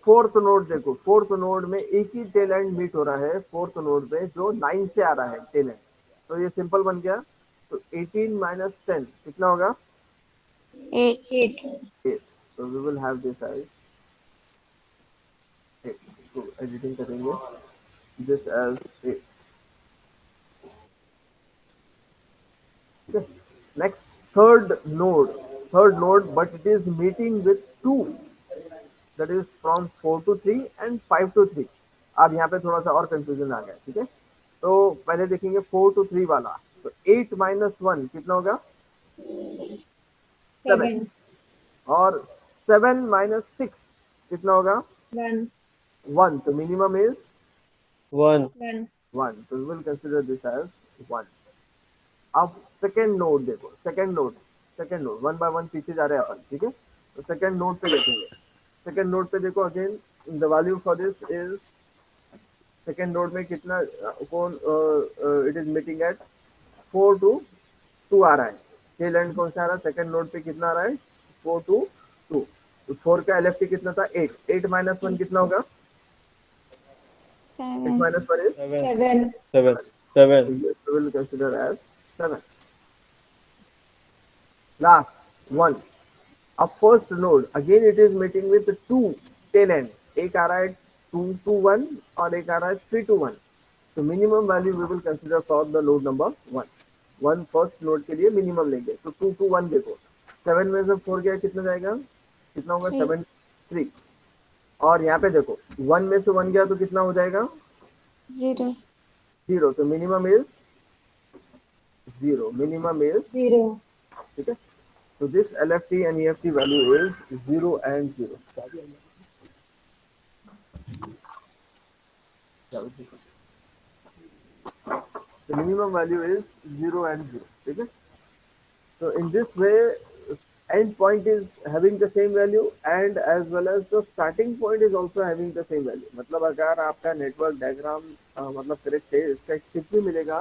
[SPEAKER 1] फोर्थ नोड देखो, फोर्थ नोड में एक ही टेल एंड मीट हो रहा है फोर्थ नोड में जो 9 से आ रहा है टेल एंड, तो ये सिंपल बन गया। तो 18 माइनस 10 कितना होगा
[SPEAKER 2] 8
[SPEAKER 1] 8, तो we will have this as 8, तो एडिटिंग करेंगे this as 8। Next third node but it is meeting with 2, that is from 4 to 3 and 5 to 3। अब यहाँ पे थोड़ा सा और कंफ्यूजन आ गया, ठीक है। तो पहले देखेंगे 4 to 3 वाला, तो 8 माइनस 1 कितना होगा 7,
[SPEAKER 2] 7
[SPEAKER 1] और 7 माइनस 6 कितना होगा
[SPEAKER 2] 1
[SPEAKER 1] 1, तो मिनिमम इज
[SPEAKER 3] 1.
[SPEAKER 2] 1
[SPEAKER 1] 1, तो we will consider this as 1। अब सेकेंड नोड देखो, second node one by one पीछे जा रहे हैं अपन, ठीक है। तो सेकेंड नोड पे देखेंगे, सेकेंड नोड पे देखो again the value for this is, second node में कितना कौन it is meeting at 4 to 2 आ रहा है, टेल एंड कौन सा आ रहा है सेकेंड नोड पे कितना आ रहा है 4 to 2। तो 4 का LFT कितना था 8 माइनस 1 कितना होगा 8 minus 1 is
[SPEAKER 3] 7.
[SPEAKER 2] 7
[SPEAKER 3] 7.
[SPEAKER 1] Will consider as 7। Last one, अब first node again it is meeting with 2 tail end, एक आ रहा है 2 to 1 और एक आ रहा है 3 to 1। तो minimum value we will consider for the node number 1 first node के लिए मिनिमम लेंगे। तो 2 to 1 देखो, 7 में से 4 गया कितना जाएगा, कितना होगा 7 3, और यहाँ पे देखो 1 में से 1 गया तो कितना हो जाएगा 0, तो मिनिमम इज 0,0 ठीक है। तो this LFT and EFT value is 0 and 0। The minimum value is 0 and 0, ठीक है। So in this way end point is having the same value and as well as the starting point is also having the same value। मतलब अगर आपका network diagram मतलब correct है, इसका एक tip भी मिलेगा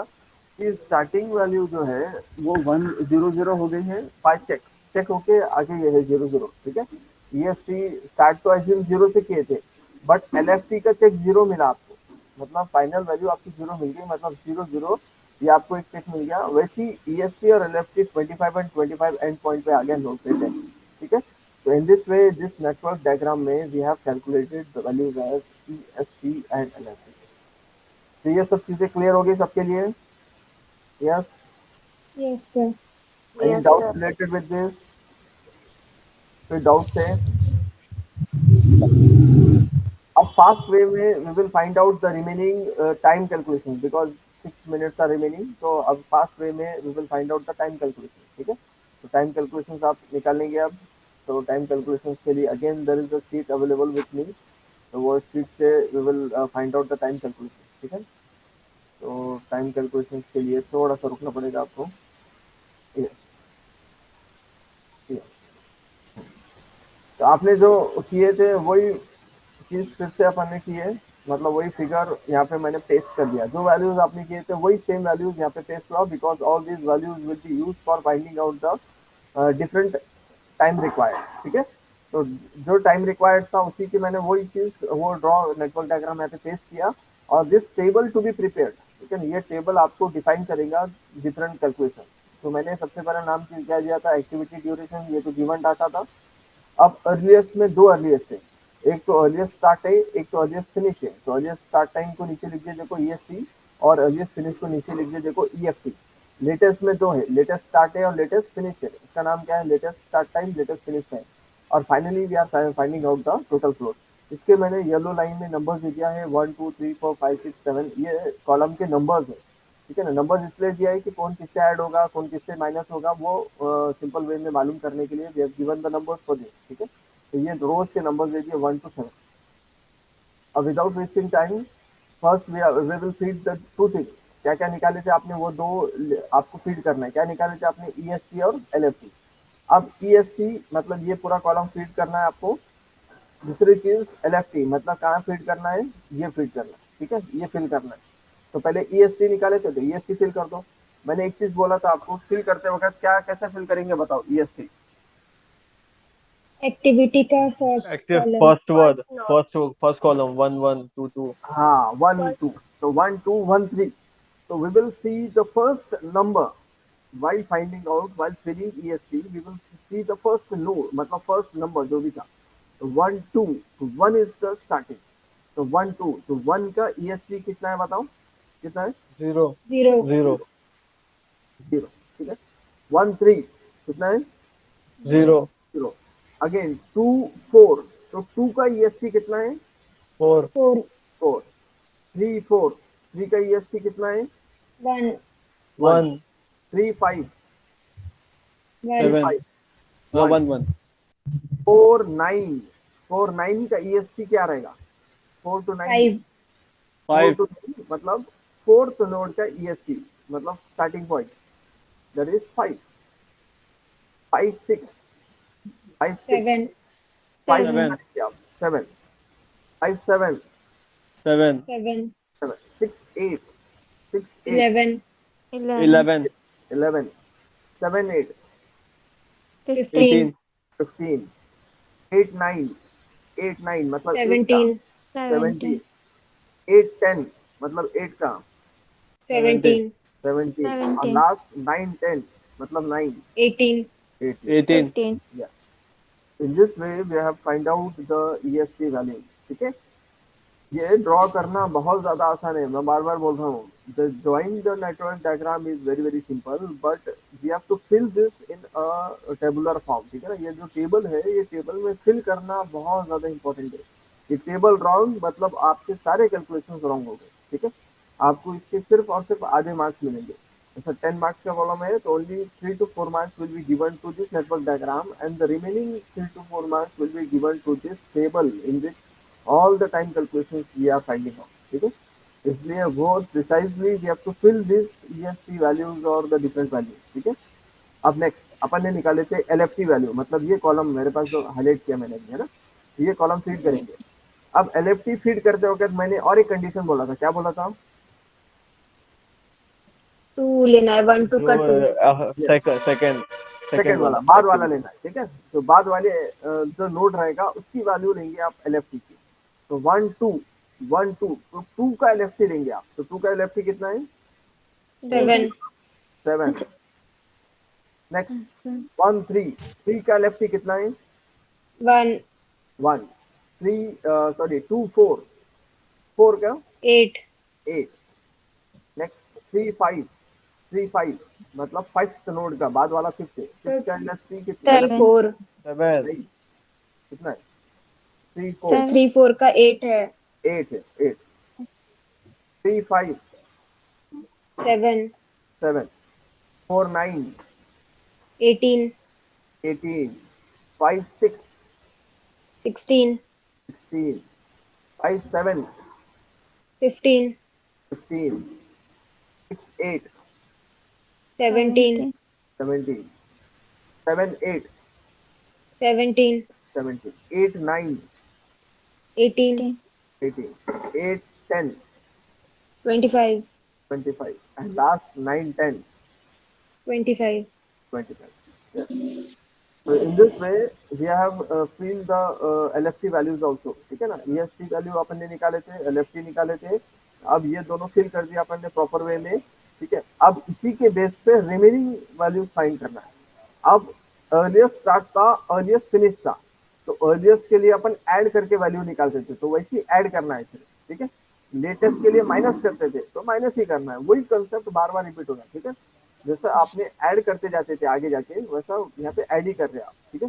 [SPEAKER 1] कि स्टार्टिंग वैल्यू जो है वो 1 0 0 हो गई है, 5 चेक होके आगे ये है 0 0, ठीक है। EST स्टार्ट तो एज्यूम 0 से किए थे, बट LFT का चेक 0 मिला आपको, मतलब फाइनल वैल्यू आपकी 0 मिल गई, मतलब 0 0 ये आपको एक चेक मिल गया। वैसी EST और LFT 25 एंड 25 एंड पॉइंट पे आ गया नोट पे 10, ठीक है। तो in this way this network diagram में we have calculated the values as EST and LFT। तो ये सब चीजें क्लियर हो गई सबके लिए, yes.
[SPEAKER 2] yes sir
[SPEAKER 1] any
[SPEAKER 4] Yes,
[SPEAKER 1] doubt
[SPEAKER 4] sir.
[SPEAKER 1] Related with this, कोई डाउट है। अब फास्ट वे में we will find out the remaining time calculation because 6 minutes are remaining। तो अब फास्ट वे में we will find out the time calculation, ठीक है। तो टाइम कैलकुलेशंस आप निकालेंगे अब। तो टाइम कैलकुलेशंस के लिए again there is a sheet available with me, तो वो शीट से we will find out the time calculation, ठीक है। तो टाइम कैलकुलेशंस के लिए थोड़ा सा रुकना पड़ेगा आपको, यस यस। तो आपने जो किए थे वही चीज फिर से अपन ने की है, मतलब वही फिगर यहाँ पे मैंने पेस्ट कर दिया, जो वैल्यूज आपने किए थे वही सेम वैल्यूज यहाँ पे पेस्ट हुआ, because all these values will be used for finding out the different time required, ठीक है। तो जो टाइम रिक्वायर्ड था उसी की मैंने वही चीज वो ड्रॉ नेटवर्क डायग्राम यहाँ पे पेस्ट किया, और this table to be prepared, ठीक है। ये टेबल आपको डिफाइन करेगा डिफरेंट कैलकुलेशन। तो मैंने सबसे पहला नाम क्या दिया था, एक्टिविटी ड्यूरेशन, ये तो गिवन डाटा था। अब अर्लीस्ट में दो अर्लीस्ट है, एक तो अर्लीस्ट स्टार्ट है, एक तो अर्लीस्ट फिनिश है। तो अर्लीस्ट स्टार्ट टाइम को नीचे लिख दिया देखो ईएसटी, और अर्लीस्ट फिनिश को नीचे लिख दिया देखो ईएफटी। लेटेस्ट में दो है, लेटेस्ट स्टार्ट है और लेटेस्ट फिनिश है। इसका नाम क्या है, latest start time, latest finish time. और finally we are finding out the total float. इसके मैंने येलो लाइन में नंबर्स दे दिया है 1 2 3 4 5 6 7, ये कॉलम के नंबर्स है, ठीक है ना। नंबर्स इसलिए दिया है कि कौन किससे ऐड होगा, कौन किससे माइनस होगा, वो सिंपल वे में मालूम करने के लिए we have given the numbers for this, ठीक है। तो ये रोज के नंबर्स दे दिए 1 to 7। अब without wasting time, first we will feed the two things. क्या क्या निकाले थे आपने, वो दो आपको फीड करना है। क्या निकाले थे आपने, ईएसटी और एलएफटी। अब ईएसटी मतलब ये पूरा कॉलम फीड करना है आपको। दूसरी चीज एलएफटी मतलब कहाँ फीड करना है, ये फीड करना है, ठीक है, ये फिल करना है। तो पहले ईएसटी निकाले थे, तो ईएसटी फिल कर दो। मैंने एक चीज बोला था आपको, फिल करते वक्त क्या कैसे फिल करेंगे बताओ, ईएसटी।
[SPEAKER 2] एक्टिविटी का first
[SPEAKER 3] Active
[SPEAKER 2] column.
[SPEAKER 3] first word, first column, 1 1 2 2.
[SPEAKER 1] हाँ 1 2, तो 1 2 1 3। So we will see the first number while finding out, while filling EST, we will see the first node, मतलब first number जो भी था। तो 1 2, तो 1 is the starting। तो 1 2, तो 1 का EST कितना है बताओ, कितना है,
[SPEAKER 3] 0
[SPEAKER 2] 0
[SPEAKER 3] 0
[SPEAKER 1] 0, ठीक है। 1 3 कितना है,
[SPEAKER 3] 0
[SPEAKER 1] 0। अगेन 2 4, तो 2 का EST कितना है,
[SPEAKER 3] 4
[SPEAKER 2] 4
[SPEAKER 1] 4। 3 4, 3 का EST कितना है,
[SPEAKER 2] 1
[SPEAKER 3] 1
[SPEAKER 1] 3 5,
[SPEAKER 2] 1
[SPEAKER 3] 7
[SPEAKER 1] 5
[SPEAKER 3] no
[SPEAKER 1] 1,
[SPEAKER 3] 1 1
[SPEAKER 1] 4 9, 4 9 का EST क्या रहेगा, 4 to 9,
[SPEAKER 2] 5
[SPEAKER 1] 4
[SPEAKER 3] 5
[SPEAKER 1] to 9 मतलब फोर्थ नोड का EST मतलब स्टार्टिंग पॉइंट, दैट इज 5 5 6 5 6
[SPEAKER 2] 7
[SPEAKER 1] 5
[SPEAKER 3] 7
[SPEAKER 1] 7 5 7
[SPEAKER 3] 7
[SPEAKER 2] 7
[SPEAKER 1] 7 6 8 6 8
[SPEAKER 2] 11
[SPEAKER 3] 11
[SPEAKER 1] 11 7 8
[SPEAKER 2] 15
[SPEAKER 3] 18
[SPEAKER 1] 15 8 9 8 9 मतलब 8 का
[SPEAKER 2] 17
[SPEAKER 1] 17 8 10 मतलब 8 का
[SPEAKER 2] 17
[SPEAKER 1] 17 और लास्ट 9 10 मतलब 9
[SPEAKER 2] 18
[SPEAKER 1] 18।
[SPEAKER 3] 18
[SPEAKER 1] Yes. In this way we have find out the EST value, ठीक है। ये ड्रॉ करना बहुत ज्यादा आसान है, मैं बार बार बोल रहा हूँ। The drawing the network diagram is very very simple, but we have to fill this in a tabular form, ठीक है ना। ये जो टेबल है, ये टेबल में फिल करना बहुत ज्यादा इंपॉर्टेंट है। ये टेबल रॉन्ग मतलब आपके सारे कैलकुलेशन रॉन्ग हो गए, ठीक है। आपको इसके सिर्फ और सिर्फ आधे मार्क्स मिलेंगे। जैसा 10 मार्क्स का कॉलम है, तो only 3 to 4 marks will be given to this network diagram, and the remaining 3 to 4 marks will be given to this table in which all the time calculations we are finding out, ठीक है। इसलिए बहुत precisely we have to fill this EST values or the difference values, ठीक है। अब next अपन ने निकाले थे LFT वैल्यू, मतलब ये कॉलम मेरे पास जो हाईलाइट किया मैंने अभी, है ना, ये कॉलम फीड करेंगे। अब LFT फीड करते वक्त मैंने और एक कंडीशन बोला था, क्या बोला था,
[SPEAKER 2] 2 लेना है 1 2 का 2
[SPEAKER 1] Yes.
[SPEAKER 3] सेकंड
[SPEAKER 1] सेकेंड वाला बाद वाला लेना है, ठीक है। तो बाद वाले जो नोड रहेगा उसकी वैल्यू लेंगे आप LFT की। तो 1 2 1 2, तो 2 का LFT लेंगे आप। तो 2 का LFT कितना है,
[SPEAKER 2] 7
[SPEAKER 1] 7। नेक्स्ट 1 3, 3 का LFT कितना है,
[SPEAKER 2] 1
[SPEAKER 1] 1 3 सॉरी 2 4, 4 का
[SPEAKER 2] 8
[SPEAKER 1] 8। नेक्स्ट 3 5, 3 5 मतलब फिफ्थ नोड का बाद वाला फिफ्थ है। फिफ्थ का LFT कितना है,
[SPEAKER 2] 4
[SPEAKER 3] 7
[SPEAKER 1] नहीं, कितना है, 3
[SPEAKER 2] सर
[SPEAKER 1] 4
[SPEAKER 2] 3 4 का 8 है
[SPEAKER 1] 8 है, 8 3 5
[SPEAKER 2] 7
[SPEAKER 1] 7 4 9
[SPEAKER 2] 18
[SPEAKER 1] 18 5 6
[SPEAKER 2] 16
[SPEAKER 1] 16 5 7
[SPEAKER 2] 15
[SPEAKER 1] 15 6 8
[SPEAKER 2] 17
[SPEAKER 1] 17 7 8
[SPEAKER 2] 17
[SPEAKER 1] 17 8 9
[SPEAKER 2] 18
[SPEAKER 1] 18 8 10
[SPEAKER 2] 25
[SPEAKER 1] 25 and last 9 10
[SPEAKER 2] 25
[SPEAKER 1] 25. Yes. So in this way we have filled the LFT values also, ठीक है ना। EST वैल्यू अपन ने निकाले थे, LFT निकाले थे। अब ये दोनों फिल कर दिया अपन ने प्रॉपर वे में। ठीक है। अब इसी के बेस पे रिमेनिंग वैल्यू फाइंड करना है। अब अर्लिएस्ट स्टार्ट था, अर्लिएस्ट फिनिश था, तो अर्लिएस्ट के लिए अपन ऐड करके वैल्यू निकालते थे, तो वैसे ही ऐड करना है इसे, ठीक है। लेटेस्ट के लिए माइनस करते थे, तो माइनस ही करना है, वही कंसेप्ट बार बार रिपीट होगा, ठीक है। जैसा आपने ऐड करते जाते थे आगे जाके, वैसा यहाँ पे ऐड ही कर रहे हैं आप, ठीक है।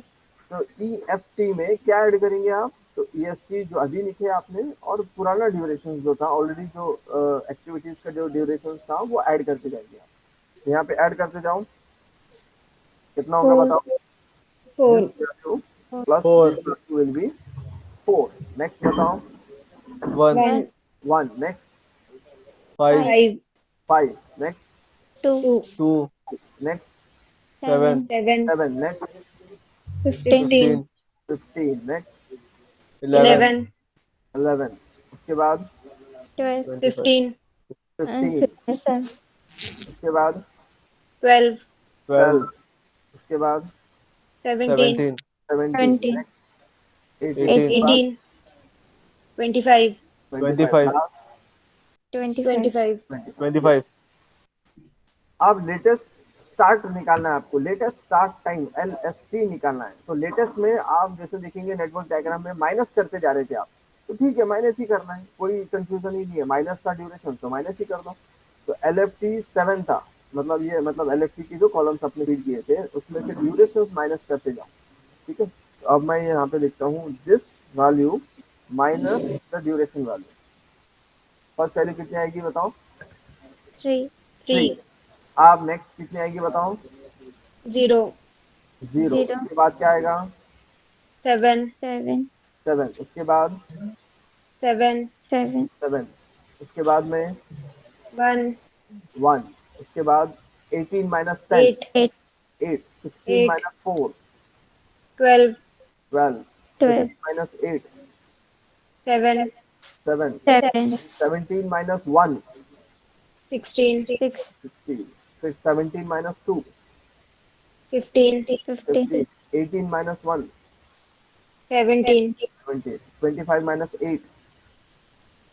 [SPEAKER 1] तो EFT में क्या ऐड करेंगे आप, तो EST जो अभी लिखे आपने और पुराना ड्यूरेशन जो था ऑलरेडी, जो एक्टिविटीज का जो ड्यूरेशन था वो ऐड करते जाएंगे आप। तो यहाँ पे ऐड करते जाओ, कितना होगा बताओ।
[SPEAKER 2] 4
[SPEAKER 1] This value plus
[SPEAKER 3] Four.
[SPEAKER 1] this value will be 4. Next बताओ,
[SPEAKER 3] 1,
[SPEAKER 2] 1
[SPEAKER 1] 1. Next
[SPEAKER 3] 5,
[SPEAKER 2] 5
[SPEAKER 1] 5. Next
[SPEAKER 2] 2
[SPEAKER 3] 2,
[SPEAKER 1] next
[SPEAKER 3] 7,
[SPEAKER 2] 7
[SPEAKER 1] 7. Next
[SPEAKER 2] 15
[SPEAKER 1] 15. Next
[SPEAKER 3] 11,
[SPEAKER 1] 11. उसके बाद
[SPEAKER 2] 15
[SPEAKER 1] 15. उसके बाद
[SPEAKER 2] 12
[SPEAKER 3] 12,
[SPEAKER 1] 12. उसके बाद
[SPEAKER 2] 17
[SPEAKER 1] 17. Next 18.
[SPEAKER 3] 18,
[SPEAKER 2] 25
[SPEAKER 3] 25,
[SPEAKER 1] Last
[SPEAKER 2] 25
[SPEAKER 3] 25.
[SPEAKER 1] अब लेटेस्ट स्टार्ट निकालना है आपको, लेटेस्ट स्टार्ट टाइम LST निकालना है। तो लेटेस्ट में आप जैसे देखेंगे नेटवर्क डायग्राम में माइनस करते जा रहे थे आप, तो ठीक है माइनस ही करना है, कोई कंफ्यूजन ही नहीं है, माइनस था ड्यूरेशन तो माइनस ही कर दो। तो LFT 7 था, मतलब ये मतलब LFT की जो कॉलम्स अपने फीड किए थे उसमें से ड्यूरेशन माइनस करते जाओ, ठीक है। तो अब मैं यहाँ पे लिखता हूँ this value minus the duration value. First value कितनी आएगी बताओ,
[SPEAKER 2] 3
[SPEAKER 1] आप नेक्स्ट कितनी आएगी बताओ,
[SPEAKER 2] 0
[SPEAKER 1] 0। उसके बाद क्या आएगा,
[SPEAKER 2] 7
[SPEAKER 1] 7। उसके बाद
[SPEAKER 2] 7
[SPEAKER 1] 7। उसके बाद में
[SPEAKER 2] 1
[SPEAKER 1] 1। उसके बाद 18 माइनस 10
[SPEAKER 2] 8
[SPEAKER 1] 8। 16 माइनस 4
[SPEAKER 2] 12
[SPEAKER 1] 12। 6 माइनस 8
[SPEAKER 2] 7
[SPEAKER 1] 7। 17 माइनस 1
[SPEAKER 2] 16
[SPEAKER 1] 16। फिर 17 minus 2
[SPEAKER 2] 15
[SPEAKER 1] 15। 18 minus 1
[SPEAKER 2] 17
[SPEAKER 1] 20। 25 minus 8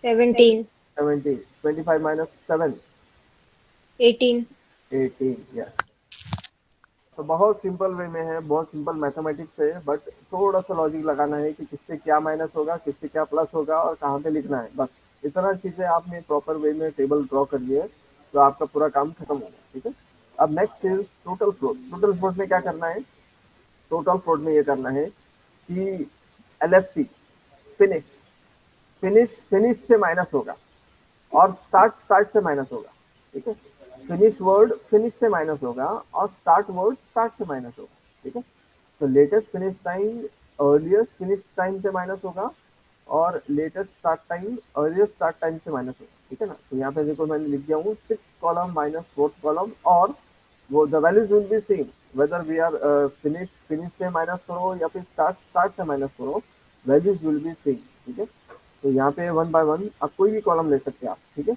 [SPEAKER 2] 17
[SPEAKER 1] 17। 25 minus 7
[SPEAKER 2] 18
[SPEAKER 1] 18। Yes. तो बहुत सिंपल वे में है, बहुत सिंपल मैथमेटिक्स है, बट थोड़ा सा लॉजिक लगाना है कि किससे क्या माइनस होगा, किससे क्या प्लस होगा और कहाँ पे लिखना है, बस इतना चीजें आपने प्रॉपर वे में टेबल ड्रॉ कर लिए तो आपका पूरा काम खत्म हो गया, ठीक है। अब next is total float. Total float में क्या करना है, टोटल फ्लोट में ये करना है कि LFT फिनिश फिनिश से माइनस होगा और स्टार्ट से माइनस होगा, ठीक है। फिनिश वर्ड फिनिश से माइनस होगा और स्टार्ट वर्ड स्टार्ट से माइनस होगा, ठीक है। तो latest finish time earliest finish time से माइनस होगा और latest start time earliest start time से माइनस होगा, ठीक है ना। तो यहाँ पे देखो मैंने लिख दिया हूँ 6th column minus 4th column, और वो the values will be same whether we are finish से माइनस करो या फिर स्टार्ट से माइनस करो, वैल्यूज विल बी सेम, ठीक है। तो यहाँ पे 1 बाय 1 आप कोई भी कॉलम ले सकते हैं आप, ठीक है।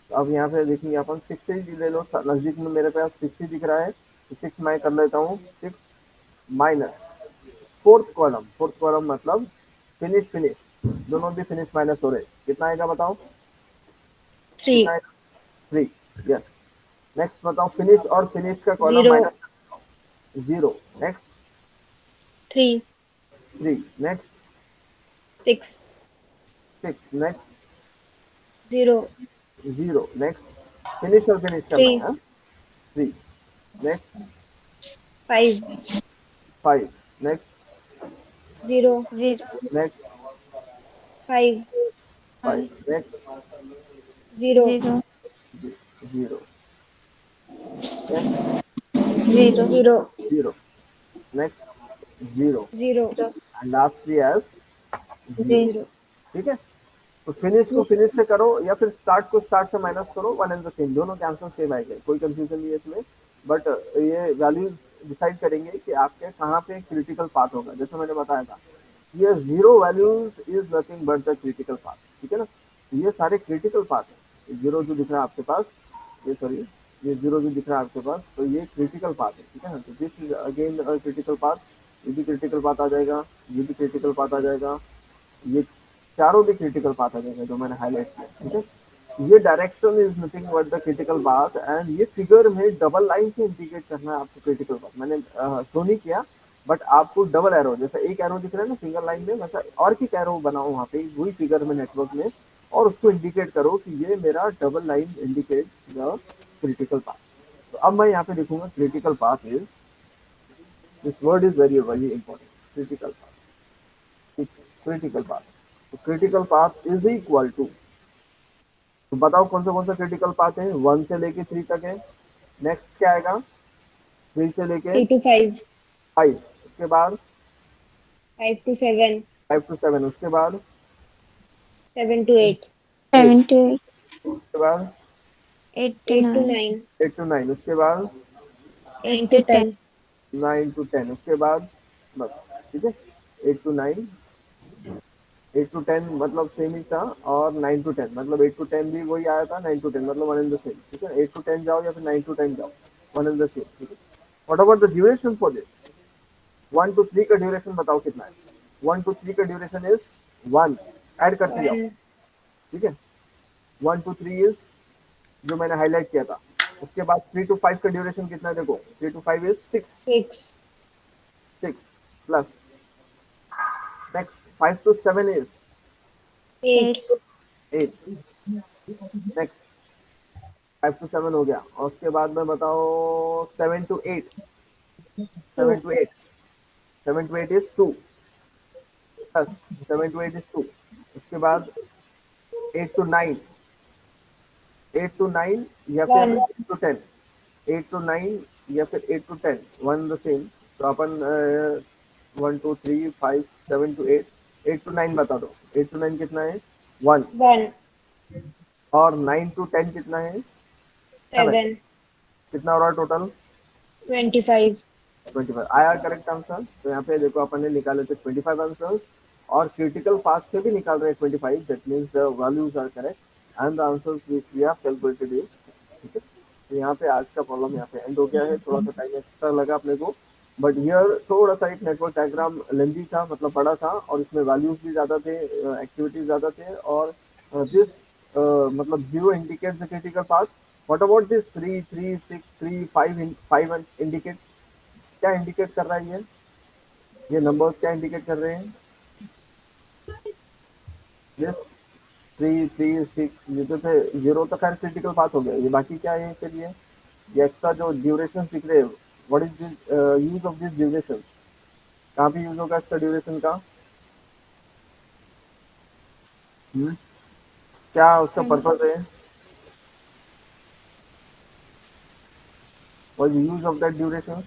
[SPEAKER 1] तो अब यहाँ पे देखेंगे अपन 6 से ही ले लो, नजदीक में मेरे पास 6 ही दिख रहा है, तो 6 मैं कर लेता हूँ। 6 माइनस 4th कॉलम मतलब फिनिश दोनों भी फिनिश माइनस हो रहे, कितना आएगा बताओ,
[SPEAKER 2] 3
[SPEAKER 1] कितना आएगा 3। यस। नेक्स्ट बताओ फिनिश और फिनिश का column
[SPEAKER 2] 0
[SPEAKER 1] minus 0। Next
[SPEAKER 2] 3
[SPEAKER 1] 3। Next
[SPEAKER 2] 6
[SPEAKER 1] 6। Next
[SPEAKER 2] 0
[SPEAKER 1] 0। Next finish और फिनिश करना
[SPEAKER 2] 3
[SPEAKER 1] है 3। Next
[SPEAKER 2] 5
[SPEAKER 1] 5। Next
[SPEAKER 2] 0
[SPEAKER 1] next
[SPEAKER 2] 5
[SPEAKER 1] 5। Next
[SPEAKER 2] 0
[SPEAKER 1] 0। Next
[SPEAKER 2] 0
[SPEAKER 1] 0। Next 0
[SPEAKER 2] 0
[SPEAKER 1] and lastly S 0,
[SPEAKER 2] 0
[SPEAKER 1] ठीक है। तो फिनिश को फिनिश से करो या फिर स्टार्ट को स्टार्ट से माइनस करो, वन एंड द सेम, दोनों के आंसर सेम आएंगे, कोई कंफ्यूजन नहीं है इसमें। बट ये वैल्यूज डिसाइड करेंगे कि आपके कहाँ पे क्रिटिकल पाथ होगा, जैसे मैंने बताया था ये 0 values is nothing but the critical path, ठीक है ना। ये सारे क्रिटिकल पाथ है, 0 जो दिख रहा है आपके पास, ये सॉरी ये 0 जो दिख रहा है आपके पास, तो ये क्रिटिकल पाथ है, ठीक है ना। तो this is again critical path, ये भी क्रिटिकल पाथ आ जाएगा, ये भी क्रिटिकल पाथ आ जाएगा, ये चारों भी क्रिटिकल पाथ आ जाएगा जो मैंने हाईलाइट किया, ठीक है। ये direction is nothing but the critical path, and ये फिगर में डबल लाइन से इंडिकेट करना है आपको क्रिटिकल पाथ। मैंने शो नहीं किया, बट आपको डबल एरो, जैसा एक एरो दिख रहा है ना सिंगल लाइन में, वैसा और एक एरो बनाओ वहाँ पे वही फिगर में नेटवर्क में, और उसको इंडिकेट करो कि ये मेरा double line indicate the critical path. तो अब मैं यहाँ पे लिखूंगा critical path is, this word is very very important, critical path, critical path. तो critical path is equal to, तो बताओ कौन सा क्रिटिकल पाथ है, 1 से लेके 3 तक है। नेक्स्ट क्या आएगा, 3 से लेके
[SPEAKER 2] 3 to 5,
[SPEAKER 1] 5, उसके बाद
[SPEAKER 2] 5 to 7,
[SPEAKER 1] 5 to 7, उसके बाद
[SPEAKER 2] 7 to 8,
[SPEAKER 1] 8,
[SPEAKER 5] 7 to 8,
[SPEAKER 1] उसके बाद
[SPEAKER 5] 8 to
[SPEAKER 2] 8 to
[SPEAKER 5] 9,
[SPEAKER 2] 9,
[SPEAKER 1] 8 to 9, उसके बाद
[SPEAKER 2] 9
[SPEAKER 5] 8
[SPEAKER 2] to
[SPEAKER 5] to 10,
[SPEAKER 2] 10,
[SPEAKER 1] 9 to 10, उसके बाद बस, ठीक है। 8 to 9, 8 to 10 मतलब सेम ही था, और 9 to 10 मतलब 8 to 10 भी वही आया था, 9 to 10 मतलब वन एंड द सेम, ठीक है। 8 to 10 जाओ या फिर 9 to 10 जाओ, वन एंड द सेम, ठीक है। What about the duration for this, 1 to 3 का ड्यूरेशन बताओ कितना है। 1 to 3 का ड्यूरेशन इज 1, ऐड करते जाओ,
[SPEAKER 2] 1,
[SPEAKER 1] ठीक है। 1 to 3 इज जो मैंने हाईलाइट किया था। उसके बाद 3 to 5 का ड्यूरेशन कितना है, देखो 3 to 5 is 6,
[SPEAKER 2] 6,
[SPEAKER 1] 6 plus, next 5 to 7 is
[SPEAKER 2] 8,
[SPEAKER 1] 8, next 5 to 7 हो गया, और उसके बाद में बताओ 7 to 8, 7 to 8, 7 to 8 is 2 plus, 7 to 8 is 2, उसके बाद 8 to 9, 8 to 9 या फिर
[SPEAKER 2] 1,
[SPEAKER 1] 8 to 10, 8 to 9 या फिर 8 to 10, वन द सेम। तो अपन 1 2 3 5 7 to 8, 8 to 9 बता दो, 8 to 9 कितना है 1,
[SPEAKER 2] 1,
[SPEAKER 1] और 9 to 10 कितना है 7,
[SPEAKER 2] 7,
[SPEAKER 1] कितना हो रहा है टोटल
[SPEAKER 2] 25,
[SPEAKER 1] 25 आया करेक्ट आंसर। तो यहाँ पे देखो अपन ने निकाले थे 25 आंसर्स, और क्रिटिकल पाथ से भी निकाल रहे हैं 25, that means the values are correct and the answers which we have calculated is, ठीक है। तो यहाँ पे आज का प्रॉब्लम यहाँ पे एंड हो गया है, थोड़ा सा टाइम एक्स्ट्रा लगा अपने को, बट हियर थोड़ा सा एक नेटवर्क डायग्राम लेंदी था, मतलब बड़ा था, और इसमें वैल्यूज भी ज़्यादा थे, एक्टिविटीज ज़्यादा थे, और दिस मतलब 0 indicates the critical path. What about this 3 3 6 3 5 indicates, क्या इंडिकेट कर रहा है ये नंबर्स क्या इंडिकेट कर रहे हैं, यस 3 3 6, ये तो थे 0 तो खैर क्रिटिकल पाथ हो गया, ये बाकी क्या है फिर ये एक्स्ट्रा जो ड्यूरेशन दिख रहे हैं, what is this use of this duration, कहाँ पे यूज होगा इसका ड्यूरेशन का, क्या उसका पर्पज है, what is use of that duration.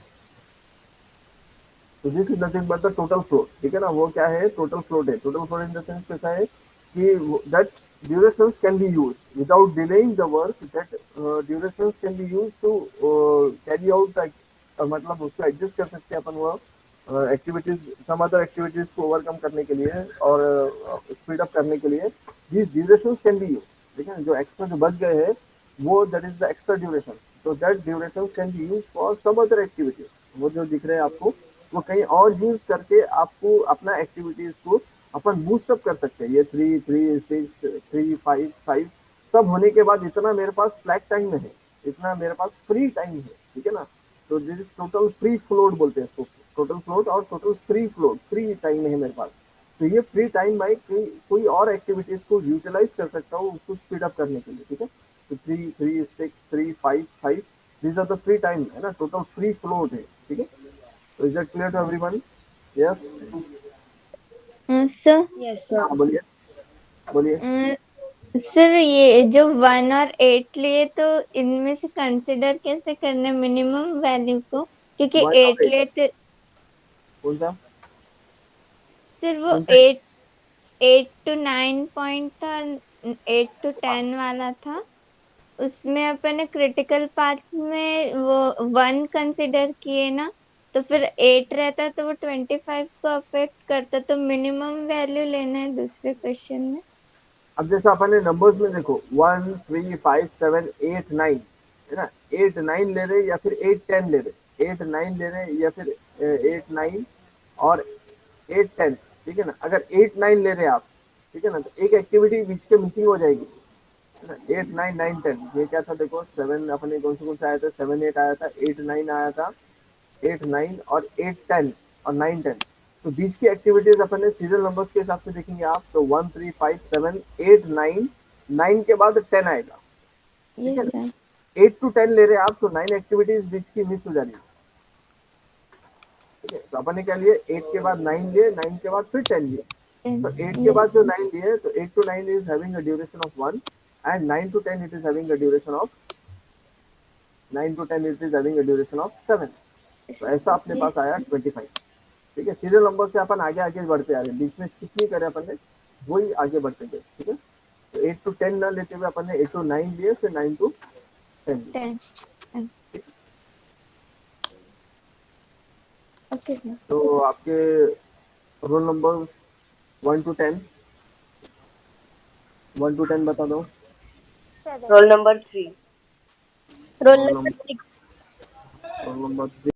[SPEAKER 1] तो this is nothing but the total float, ठीक है ना, वो क्या है टोटल फ्लोट है। Total float in the sense कैसा है कि that durations can be use without delaying the work, that durations can be use to carry out, मतलब उसको एडजस्ट कर सकते हैं अपन वो एक्टिविटीज, सम अदर एक्टिविटीज को ओवरकम करने के लिए और स्पीड अप करने के लिए this durations can be use, ठीक है। जो एक्स्ट्रा जो बच गए हैं वो that is the extra duration, तो that durations can be use for some other activities, वो जो दिख रहे हैं आपको वो कहीं और यूज करके आपको अपना एक्टिविटीज को अपन बूस्ट अप कर सकते हैं। ये 3 3 6 3 5 5 सब होने के बाद इतना मेरे पास स्लैक टाइम है, इतना मेरे पास फ्री टाइम है, ठीक है ना। तो this is total free float बोलते हैं इसको, टोटल फ्लोट और total free float, free time है मेरे पास। तो ये फ्री टाइम मैं कोई और एक्टिविटीज को यूटिलाइज कर सकता हूँ उसको स्पीड अप करने के लिए, ठीक है। तो 3 3 6 3 5 5 this are the free time है ना, टोटल फ्री फ्लोट है, ठीक है। So is that clear to everyone? Yes.
[SPEAKER 5] Sir
[SPEAKER 2] yes sir,
[SPEAKER 1] हाँ बोलिए बोलिए।
[SPEAKER 5] सर ये जो 1 और 8 लिए तो इनमें से कंसिडर कैसे करना मिनिमम वैल्यू को, क्योंकि
[SPEAKER 1] 1 और
[SPEAKER 5] 8
[SPEAKER 1] 8
[SPEAKER 5] लिए तो
[SPEAKER 1] कौन सा,
[SPEAKER 5] सर वो
[SPEAKER 1] कौन सा
[SPEAKER 5] 8 to 9 पॉइंट था, 8 to 10 वाला था, उसमें अपन ने क्रिटिकल पाथ में वो 1 कंसिडर किए ना, तो फिर 8 रहता तो वो 25 को अफेक्ट करता, तो मिनिमम वैल्यू लेना है दूसरे क्वेश्चन में।
[SPEAKER 1] अब जैसा अपन ने नंबर्स में देखो 1 3 5 7 8 9 है ना, 8 9 ले रहे या फिर 8 10 ले रहे, 8 9 ले रहे या फिर 8 9 और 8 10, ठीक है ना। अगर 8 9 ले रहे आप, ठीक है ना, तो एक एक्टिविटी बीच के मिसिंग हो जाएगी, 8 9 9 10 ये क्या था देखो, 7 अपने कौन से आया था, 7 8 आया था, 8 9 आया था, 8 9 और 8 10 और 9 10। तो बीच की एक्टिविटीज अपन ने सीरियल नंबर्स के हिसाब से देखेंगे आप, तो 1 3 5 7 8 9, 9 के बाद 10 आएगा, ठीक है
[SPEAKER 5] यस
[SPEAKER 1] ना।
[SPEAKER 5] सर।
[SPEAKER 1] 8 to 10 ले रहे हैं आप, तो 9 एक्टिविटीज बीच की मिस हो जा रही है, ठीक है। तो अपन ने क्या लिए, 8 के बाद 9 लिए, 9 के बाद फिर 10 लिए। तो 8 के बाद जो 9 लिए, तो 8 to 9 is having a duration of 1 and 9 to 10 it is having a duration of 9 to 10 it is having a duration of 7। तो ऐसा अपने पास आया 25, ठीक है। सीरियल नंबर से अपन आगे आगे बढ़ते आ रहे हैं, बीच में स्किप नहीं करे अपन ने, वही आगे बढ़ते गए, ठीक है। तो 8 to 10 न लेते हुए अपन ने 8 to 9 लिए, फिर 9 to 10 लिए।
[SPEAKER 5] 10। Okay sir.
[SPEAKER 1] तो आपके रोल नंबर्स 1 to 10, 1 to 10 बता दो।
[SPEAKER 4] Seven.
[SPEAKER 6] Roll number 3।
[SPEAKER 4] Roll
[SPEAKER 1] roll
[SPEAKER 4] number
[SPEAKER 1] number
[SPEAKER 4] 6।
[SPEAKER 1] Roll number